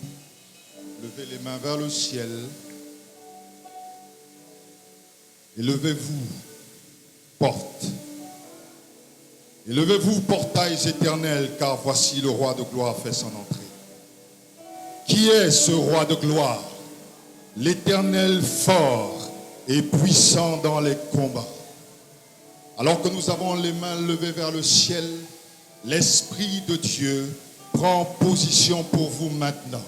lever les mains vers le ciel et levez-vous, porte. Et levez-vous, portails éternels, car voici le roi de gloire fait son entrée. Qui est ce roi de gloire? L'Éternel fort et puissant dans les combats. Alors que nous avons les mains levées vers le ciel, l'Esprit de Dieu prend position pour vous maintenant.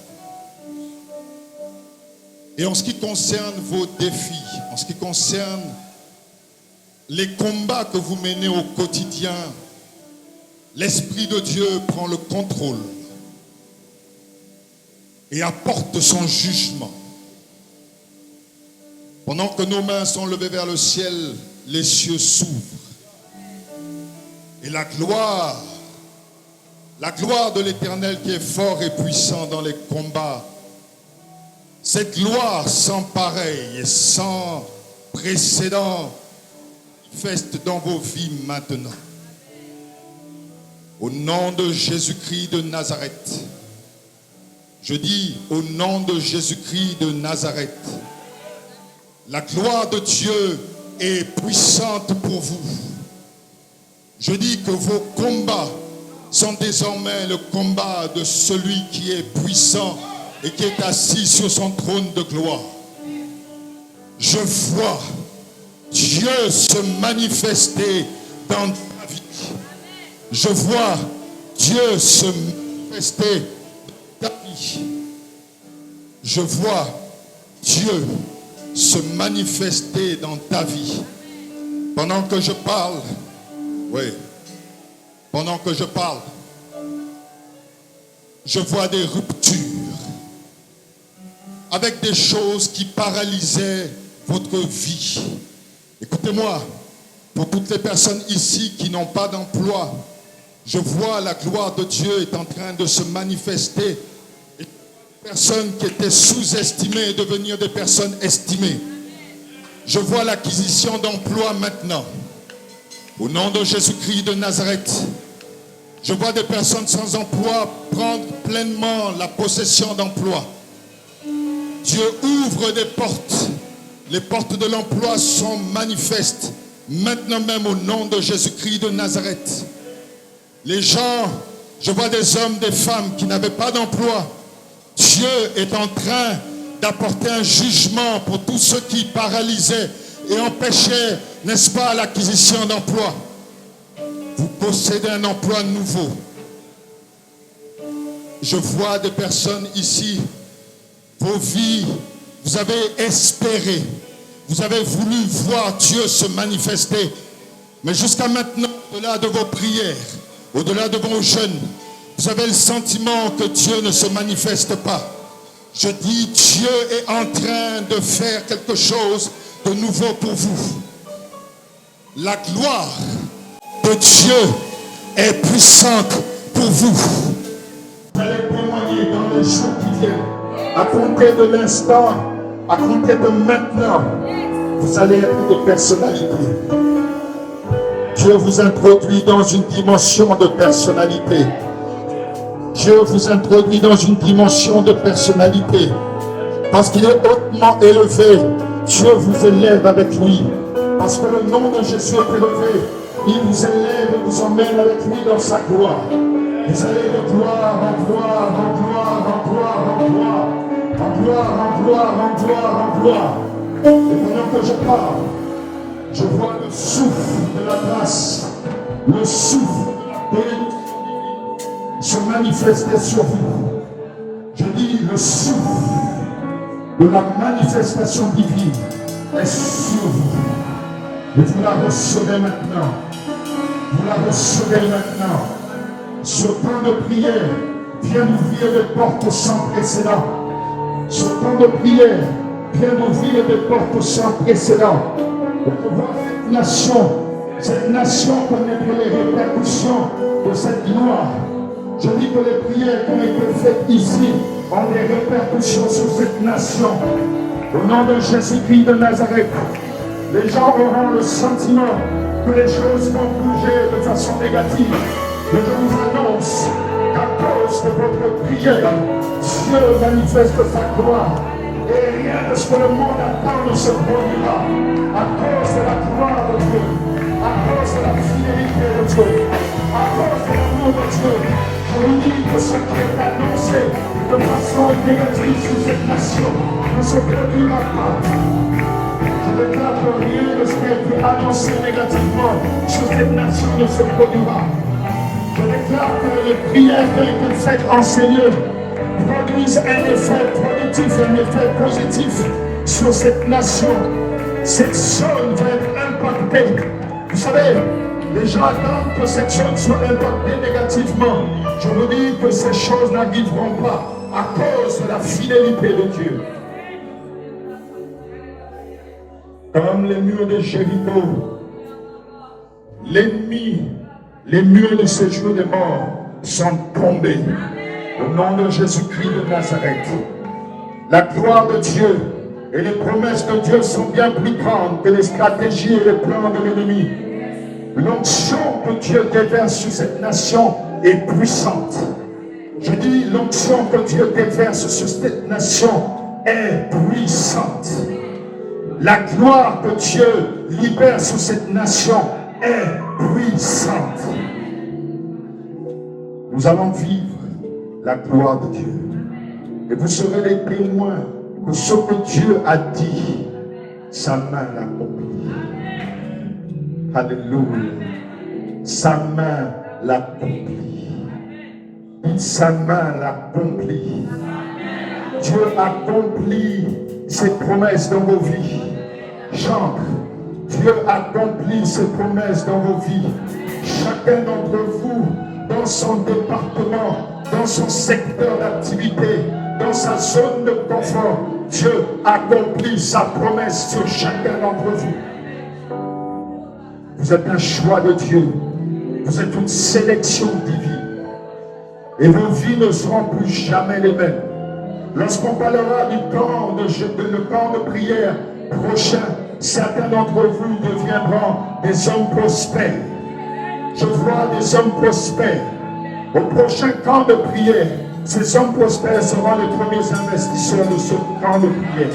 Et en ce qui concerne vos défis, en ce qui concerne les combats que vous menez au quotidien, l'Esprit de Dieu prend le contrôle et apporte son jugement. Pendant que nos mains sont levées vers le ciel, les cieux s'ouvrent. Et la gloire de l'Éternel qui est fort et puissant dans les combats, cette gloire sans pareil et sans précédent manifeste dans vos vies maintenant. Au nom de Jésus-Christ de Nazareth, je dis au nom de Jésus-Christ de Nazareth, la gloire de Dieu est puissante pour vous. Je dis que vos combats sont désormais le combat de celui qui est puissant et qui est assis sur son trône de gloire. Je vois Dieu se manifester dans ta vie. Je vois Dieu se manifester dans ta vie. Je vois Dieu se manifester dans ta vie. Pendant que je parle, pendant que je parle, je vois des ruptures avec des choses qui paralysaient votre vie. Écoutez-moi, pour toutes les personnes ici qui n'ont pas d'emploi, je vois la gloire de Dieu est en train de se manifester. Et les personnes qui étaient sous-estimées devenir des personnes estimées. Je vois l'acquisition d'emploi maintenant. Au nom de Jésus-Christ de Nazareth, je vois des personnes sans emploi prendre pleinement la possession d'emploi. Dieu ouvre des portes. Les portes de l'emploi sont manifestes. Maintenant même au nom de Jésus-Christ de Nazareth. Les gens, je vois des hommes, des femmes qui n'avaient pas d'emploi. Dieu est en train d'apporter un jugement pour tous ceux qui paralysaient et empêchaient, n'est-ce pas, l'acquisition d'emploi. Vous possédez un emploi nouveau. Je vois des personnes ici, vos vies, vous avez espéré, vous avez voulu voir Dieu se manifester, mais jusqu'à maintenant, au-delà de vos prières, au-delà de vos jeûnes, vous avez le sentiment que Dieu ne se manifeste pas. Je dis, Dieu est en train de faire quelque chose de nouveau pour vous. La gloire de Dieu est puissante pour vous. Vous allez témoigner dans les jours qui viennent. À compter de l'instant, à compter de maintenant, vous allez être des personnalités. Dieu vous introduit dans une dimension de personnalité. Dieu vous introduit dans une dimension de personnalité. Parce qu'il est hautement élevé, Dieu vous élève avec lui. Parce que le nom de Jésus est élevé, il vous élève et vous emmène avec lui dans sa gloire. Vous allez de gloire en gloire, en gloire, en gloire, en gloire, en gloire, en gloire, en gloire, en gloire. Et pendant que je parle, je vois le souffle de la grâce, le souffle de la bénédiction se manifester sur vous. Je dis le souffle de la manifestation divine est sur vous. Et vous la recevez maintenant. Vous la recevez maintenant. Ce temps de prière vient d'ouvrir des portes sans précédent. Ce temps de prière vient d'ouvrir des portes sans précédent. Et pour voir cette nation connaît les répercussions de cette gloire. Je dis que les prières qui ont été faites ici ont des répercussions sur cette nation. Au nom de Jésus-Christ de Nazareth, les gens auront le sentiment que les choses vont bouger de façon négative. Mais je vous annonce qu'à cause de votre prière, Dieu manifeste sa gloire. Et rien de ce que le monde attend ne se produira. À cause de la gloire de Dieu, à cause de la fidélité de Dieu, à cause de l'amour de Dieu, je vous dis que ce qui est annoncé de façon négative sur cette nation ne se produira pas. Je déclare que rien de ce qui a été annoncé négativement sur cette nation ne se produira. Je déclare que les prières qui ont été faites en Seigneur produisent un effet productif, un effet positif sur cette nation. Cette zone va être impactée. Vous savez, les gens attendent que cette zone soit impactée négativement. Je vous dis que ces choses n'arriveront pas à cause de la fidélité de Dieu. Comme les murs de Jéricho, l'ennemi, les murs de ce jour de mort sont tombés. Au nom de Jésus-Christ de Nazareth, la gloire de Dieu et les promesses de Dieu sont bien plus grandes que les stratégies et les plans de l'ennemi. L'onction que Dieu déverse sur cette nation est puissante. Je dis, l'onction que Dieu déverse sur cette nation est puissante. La gloire que Dieu libère sur cette nation est puissante. Nous allons vivre la gloire de Dieu. Et vous serez les témoins que ce que Dieu a dit, sa main l'accomplit. Alléluia. Sa main l'accomplit. Sa main l'accomplit. Dieu accomplit ses promesses dans vos vies. Chante. Dieu accomplit ses promesses dans vos vies. Chacun d'entre vous, dans son département, dans son secteur d'activité, dans sa zone de confort, Dieu accomplit sa promesse sur chacun d'entre vous. Vous êtes un choix de Dieu. Vous êtes une sélection divine. Et vos vies ne seront plus jamais les mêmes. Lorsqu'on parlera du camp le camp de prière prochain, certains d'entre vous deviendront des hommes prospères. Je vois des hommes prospères. Au prochain camp de prière, ces hommes prospères seront les premiers investisseurs de ce camp de prière.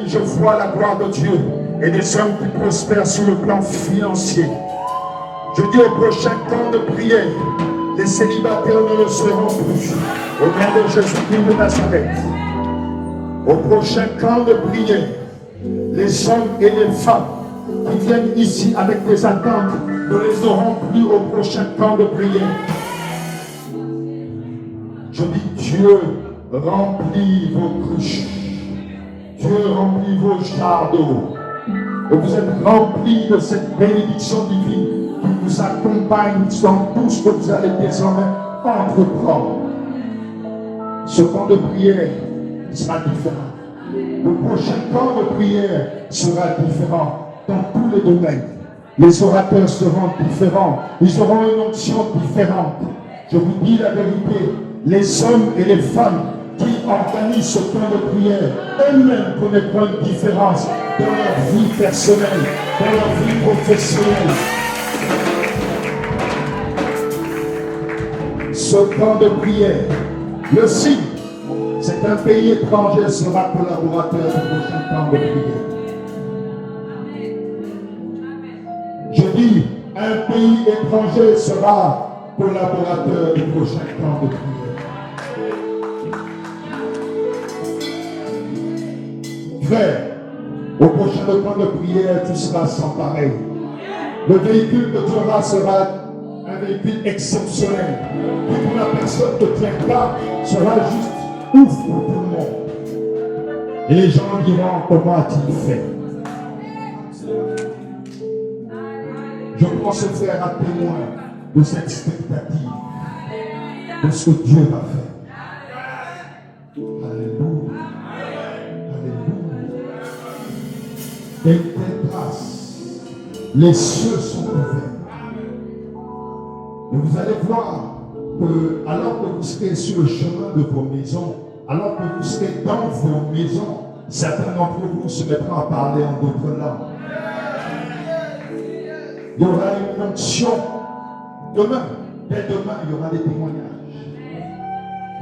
Je vois la gloire de Dieu et des hommes qui prospèrent sur le plan financier. Je dis au prochain camp de prière, les célibataires ne le seront plus. Au nom de Jésus-Christ de Nazareth. Au prochain camp de prière, les hommes et les femmes qui viennent ici avec des attentes ne les auront plus au prochain camp de prière. Je dis, Dieu remplit vos cruches. Dieu remplit vos jarres d'eau. Et vous êtes remplis de cette bénédiction divine qui vous accompagne dans tout ce que vous allez désormais entreprendre. Ce camp de prière sera différent. Le prochain camp de prière sera différent dans tous les domaines. Les orateurs seront différents. Ils auront une onction différente. Je vous dis la vérité, les hommes et les femmes qui organisent ce camp de prière, eux-mêmes connaîtront une différence dans leur vie personnelle, dans leur vie professionnelle. Ce camp de prière, le signe, c'est un pays étranger sera collaborateur du prochain camp de prière. Je dis, un pays étranger sera collaborateur du prochain camp de prière. Frère, au prochain camp de prière, tu seras sans pareil. Le véhicule que tu auras sera un véhicule exceptionnel. Et pour la personne que tu incarnes, sera juste ouf pour tout le monde. Et les gens diront, comment a-t-il fait? Je prends ce frère à témoin de cette expectative, de ce que Dieu va faire. Alléluia. Alléluia. Et tes grâces, les cieux sont ouverts. Et vous allez voir que, alors que vous serez sur le chemin de vos maisons, alors que vous serez dans vos maisons, Certains d'entre vous se mettront à parler en d'autres langues. Il y aura une onction. Demain, dès demain, il y aura des témoignages.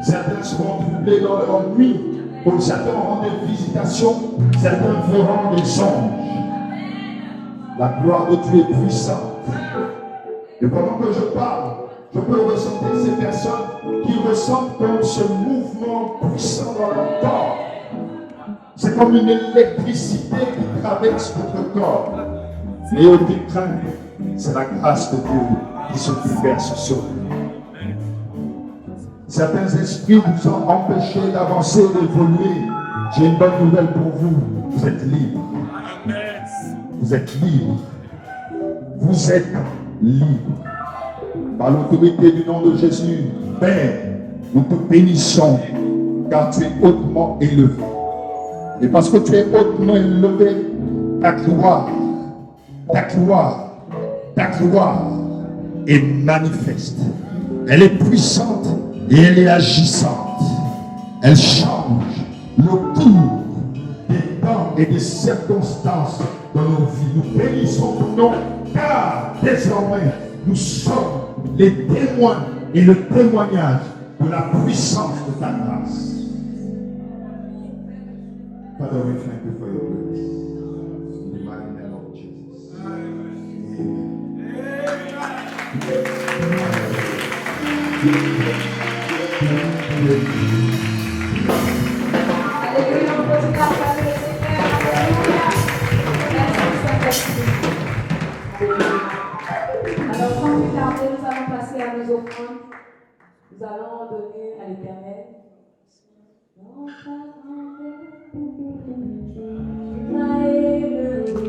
Certains seront troublés dans leur nuit. Certains auront des visitations. Certains feront des songes. La gloire de Dieu est puissante. Et pendant que je parle, je peux ressentir ces personnes qui ressentent comme ce mouvement puissant dans leur corps. C'est comme une électricité qui traverse votre corps. Et au déclin, c'est la grâce de Dieu qui se déverse sur vous. Certains esprits vous ont empêché d'avancer, d'évoluer. J'ai une bonne nouvelle pour vous. Vous êtes libre. Vous êtes libre. Vous êtes libre. Par l'autorité du nom de Jésus, Père, nous te bénissons car tu es hautement élevé. Et parce que tu es hautement élevé, ta gloire est manifeste. Elle est puissante et elle est agissante. Elle change le cours des temps et des circonstances de nos vies. Nous bénissons ton nom car désormais nous sommes les témoins et le témoignage de la puissance de ta grâce. Father, we thank you for your grace. In the mighty name of Jesus. Alléluia, on peut dire acclamer le Seigneur. Alléluia. Merci Saint-Esprit. Alors, sans plus tarder, nous allons passer à nos offrandes. Nous allons donner à l'Éternel. Dans ta grandeur, tu m'as élevé.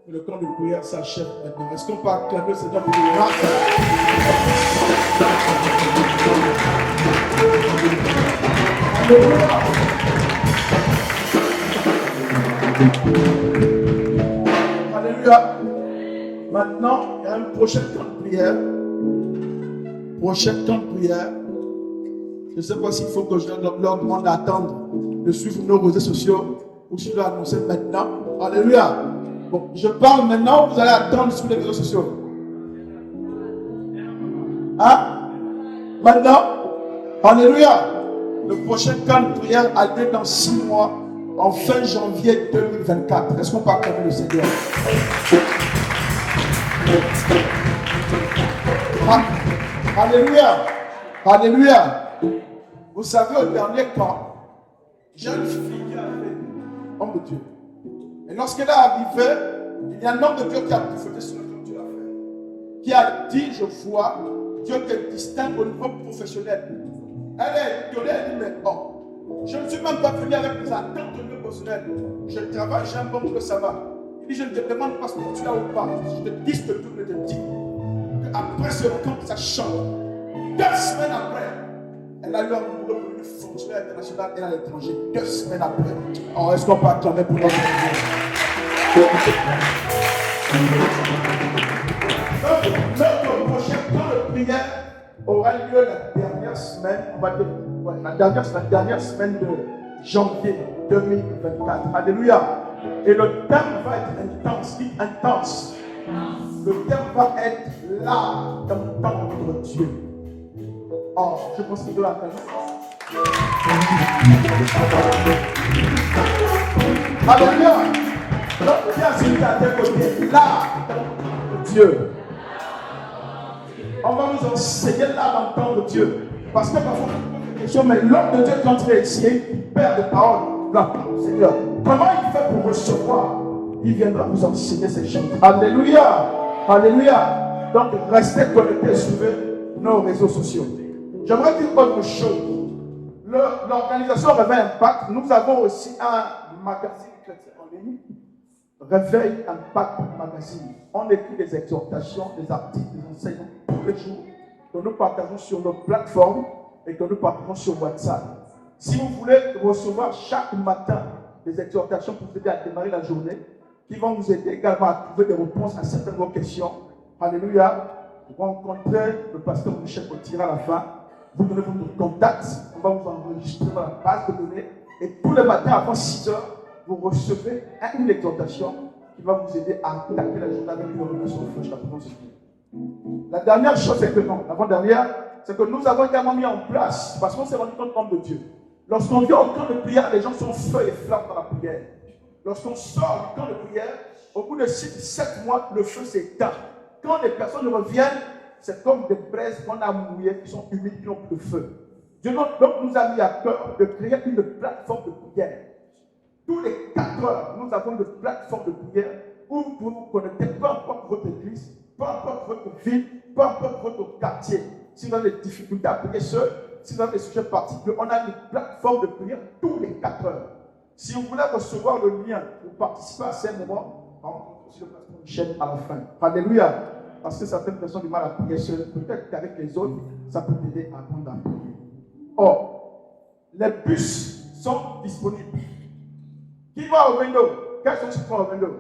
Le camp de prière s'achève maintenant. Est-ce qu'on peut acclamer le Seigneur pour le miracle? Alléluia. Maintenant, il y a une prochaine temps de prière. Prochaine temps de prière. Je ne sais pas s'il faut que je leur demande d'attendre, de suivre nos réseaux sociaux ou si je dois annoncer maintenant. Alléluia. Bon, je parle maintenant, vous allez attendre sur les réseaux sociaux. Hein? Maintenant? Alléluia. Le prochain camp de prière a lieu dans 6 mois, en fin janvier 2024. Est-ce qu'on peut acclamer le Seigneur? Alléluia. Alléluia. Vous savez, au dernier camp, j'ai une fille qui a fait homme de Dieu. Et lorsqu'elle est arrivée, il y a un homme de Dieu qui a prophétisé sur le Dieu a fait. Qui a dit, je vois, Dieu te distingue au niveau professionnel. Elle est étonnée, elle dit, mais oh, je ne suis même pas venu avec mes attentes au niveau professionnel. Je travaille, j'ai un bon boulot, ça va. Il dit, je ne te demande pas ce que tu as ou pas. Je te dis ce que tout le monde te dit. Après ce camp, ça change. 2 semaines après, elle a eu un boulot pour une fonctionnaire internationale et à l'étranger. 2 semaines après. Oh, est-ce qu'on peut acclamer pour notre Dieu? Notre prochain temps de prière aura lieu la dernière semaine, on va dire, la dernière semaine de janvier 2024. Alléluia. Et le thème va être intense, dit intense. Le thème va être là, d'entendre Dieu. Oh, je pense qu'il doit attendre. Alléluia. Donc, viens s'il à tes côtés. Là, d'entendre Dieu. On va vous enseigner là d'entendre Dieu. Parce que parfois, on pose des questions, mais l'homme de Dieu, quand il est ici, père de parole, là, Seigneur, comment il fait pour recevoir? Il viendra vous enseigner ces choses. Alléluia. Alléluia. Donc, restez connectés sur nos réseaux sociaux. J'aimerais dire autre chose. L'organisation Réveil Impact, nous avons aussi un magazine chrétien en ligne. Réveil Impact Magazine. On écrit des exhortations, des articles, des enseignements tous les jours que nous partageons sur nos plateformes et que nous partageons sur WhatsApp. Si vous voulez recevoir chaque matin des exhortations pour vous aider à démarrer la journée, qui vont vous aider également à trouver des réponses à certaines de vos questions. Alléluia. Vous rencontrez le pasteur Michel Potier à la fin. Vous donnez votre contact. On va vous enregistrer dans la base de données. Et tous les matins avant 6 heures, vous recevez une exhortation qui va vous aider à attaquer la journée avec une relation fraîche la présence de Dieu. La dernière chose, c'est que non, l'avant-dernière, c'est que nous avons également mis en place, parce qu'on s'est rendu compte homme de Dieu. Lorsqu'on vient au camp de prière, les gens sont feu et flamme dans la prière. Lorsqu'on sort du camp de prière, au bout de 7 mois, le feu s'éteint. Quand les personnes reviennent, c'est comme des braises qu'on a mouillées, qui sont humides, qui n'ont plus de feu. Dieu donc nous a mis à cœur de créer une plateforme de prière. Tous les 4 heures, nous avons une plateforme de prière où vous pouvez vous connecter, peu importe votre église, peu importe votre ville, peu importe votre quartier. Si vous avez des difficultés à prier seul, si vous avez des sujets particuliers, on a une plateforme de prière tous les 4 heures. Si vous voulez recevoir le lien pour participer à ces moments, rencontrez aussi le pasteur Michel à la fin. Alléluia. Parce que certaines personnes ont du mal à prier seul. Peut-être qu'avec les autres, ça peut t'aider à apprendre à prier. Or, les bus sont disponibles. Qui va au window? Quels sont ceux qui vont au window?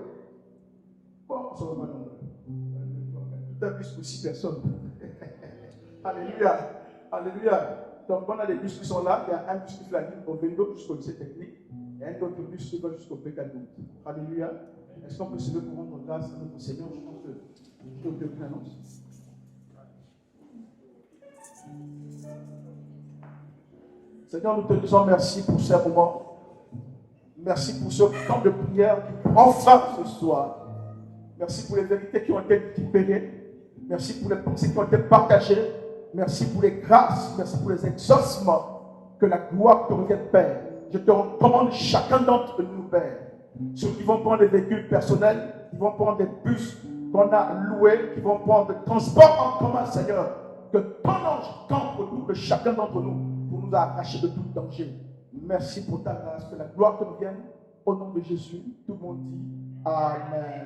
Bon, on se remet dans le bus pour 6 personnes. Alléluia. Alléluia. Donc, on a des bus qui sont là. Il y a un bus qui fait la ligne au window jusqu'au lycée technique. Et un autre bus qui va jusqu'au Pécadou. Alléluia. Est-ce qu'on peut se lever pour rendre grâce à notre Seigneur? Je pense que je te annonce. Seigneur, nous te disons merci pour ce moment. Merci pour ce temps de prière qui prend fin ce soir. Merci pour les vérités qui ont été libérées. Merci pour les pensées qui ont été partagées. Merci pour les grâces. Merci pour les exaucements. Que la gloire te revienne, Père. Je te recommande chacun d'entre nous, Père. Ceux qui vont prendre des véhicules personnels, qui vont prendre des bus qu'on a loués, qui vont prendre des transports en commun, Seigneur. Que ton ange campe autour de chacun d'entre nous pour nous arracher de tout danger. Merci pour ta grâce. Que la gloire te revienne. Au nom de Jésus, tout le monde dit Amen.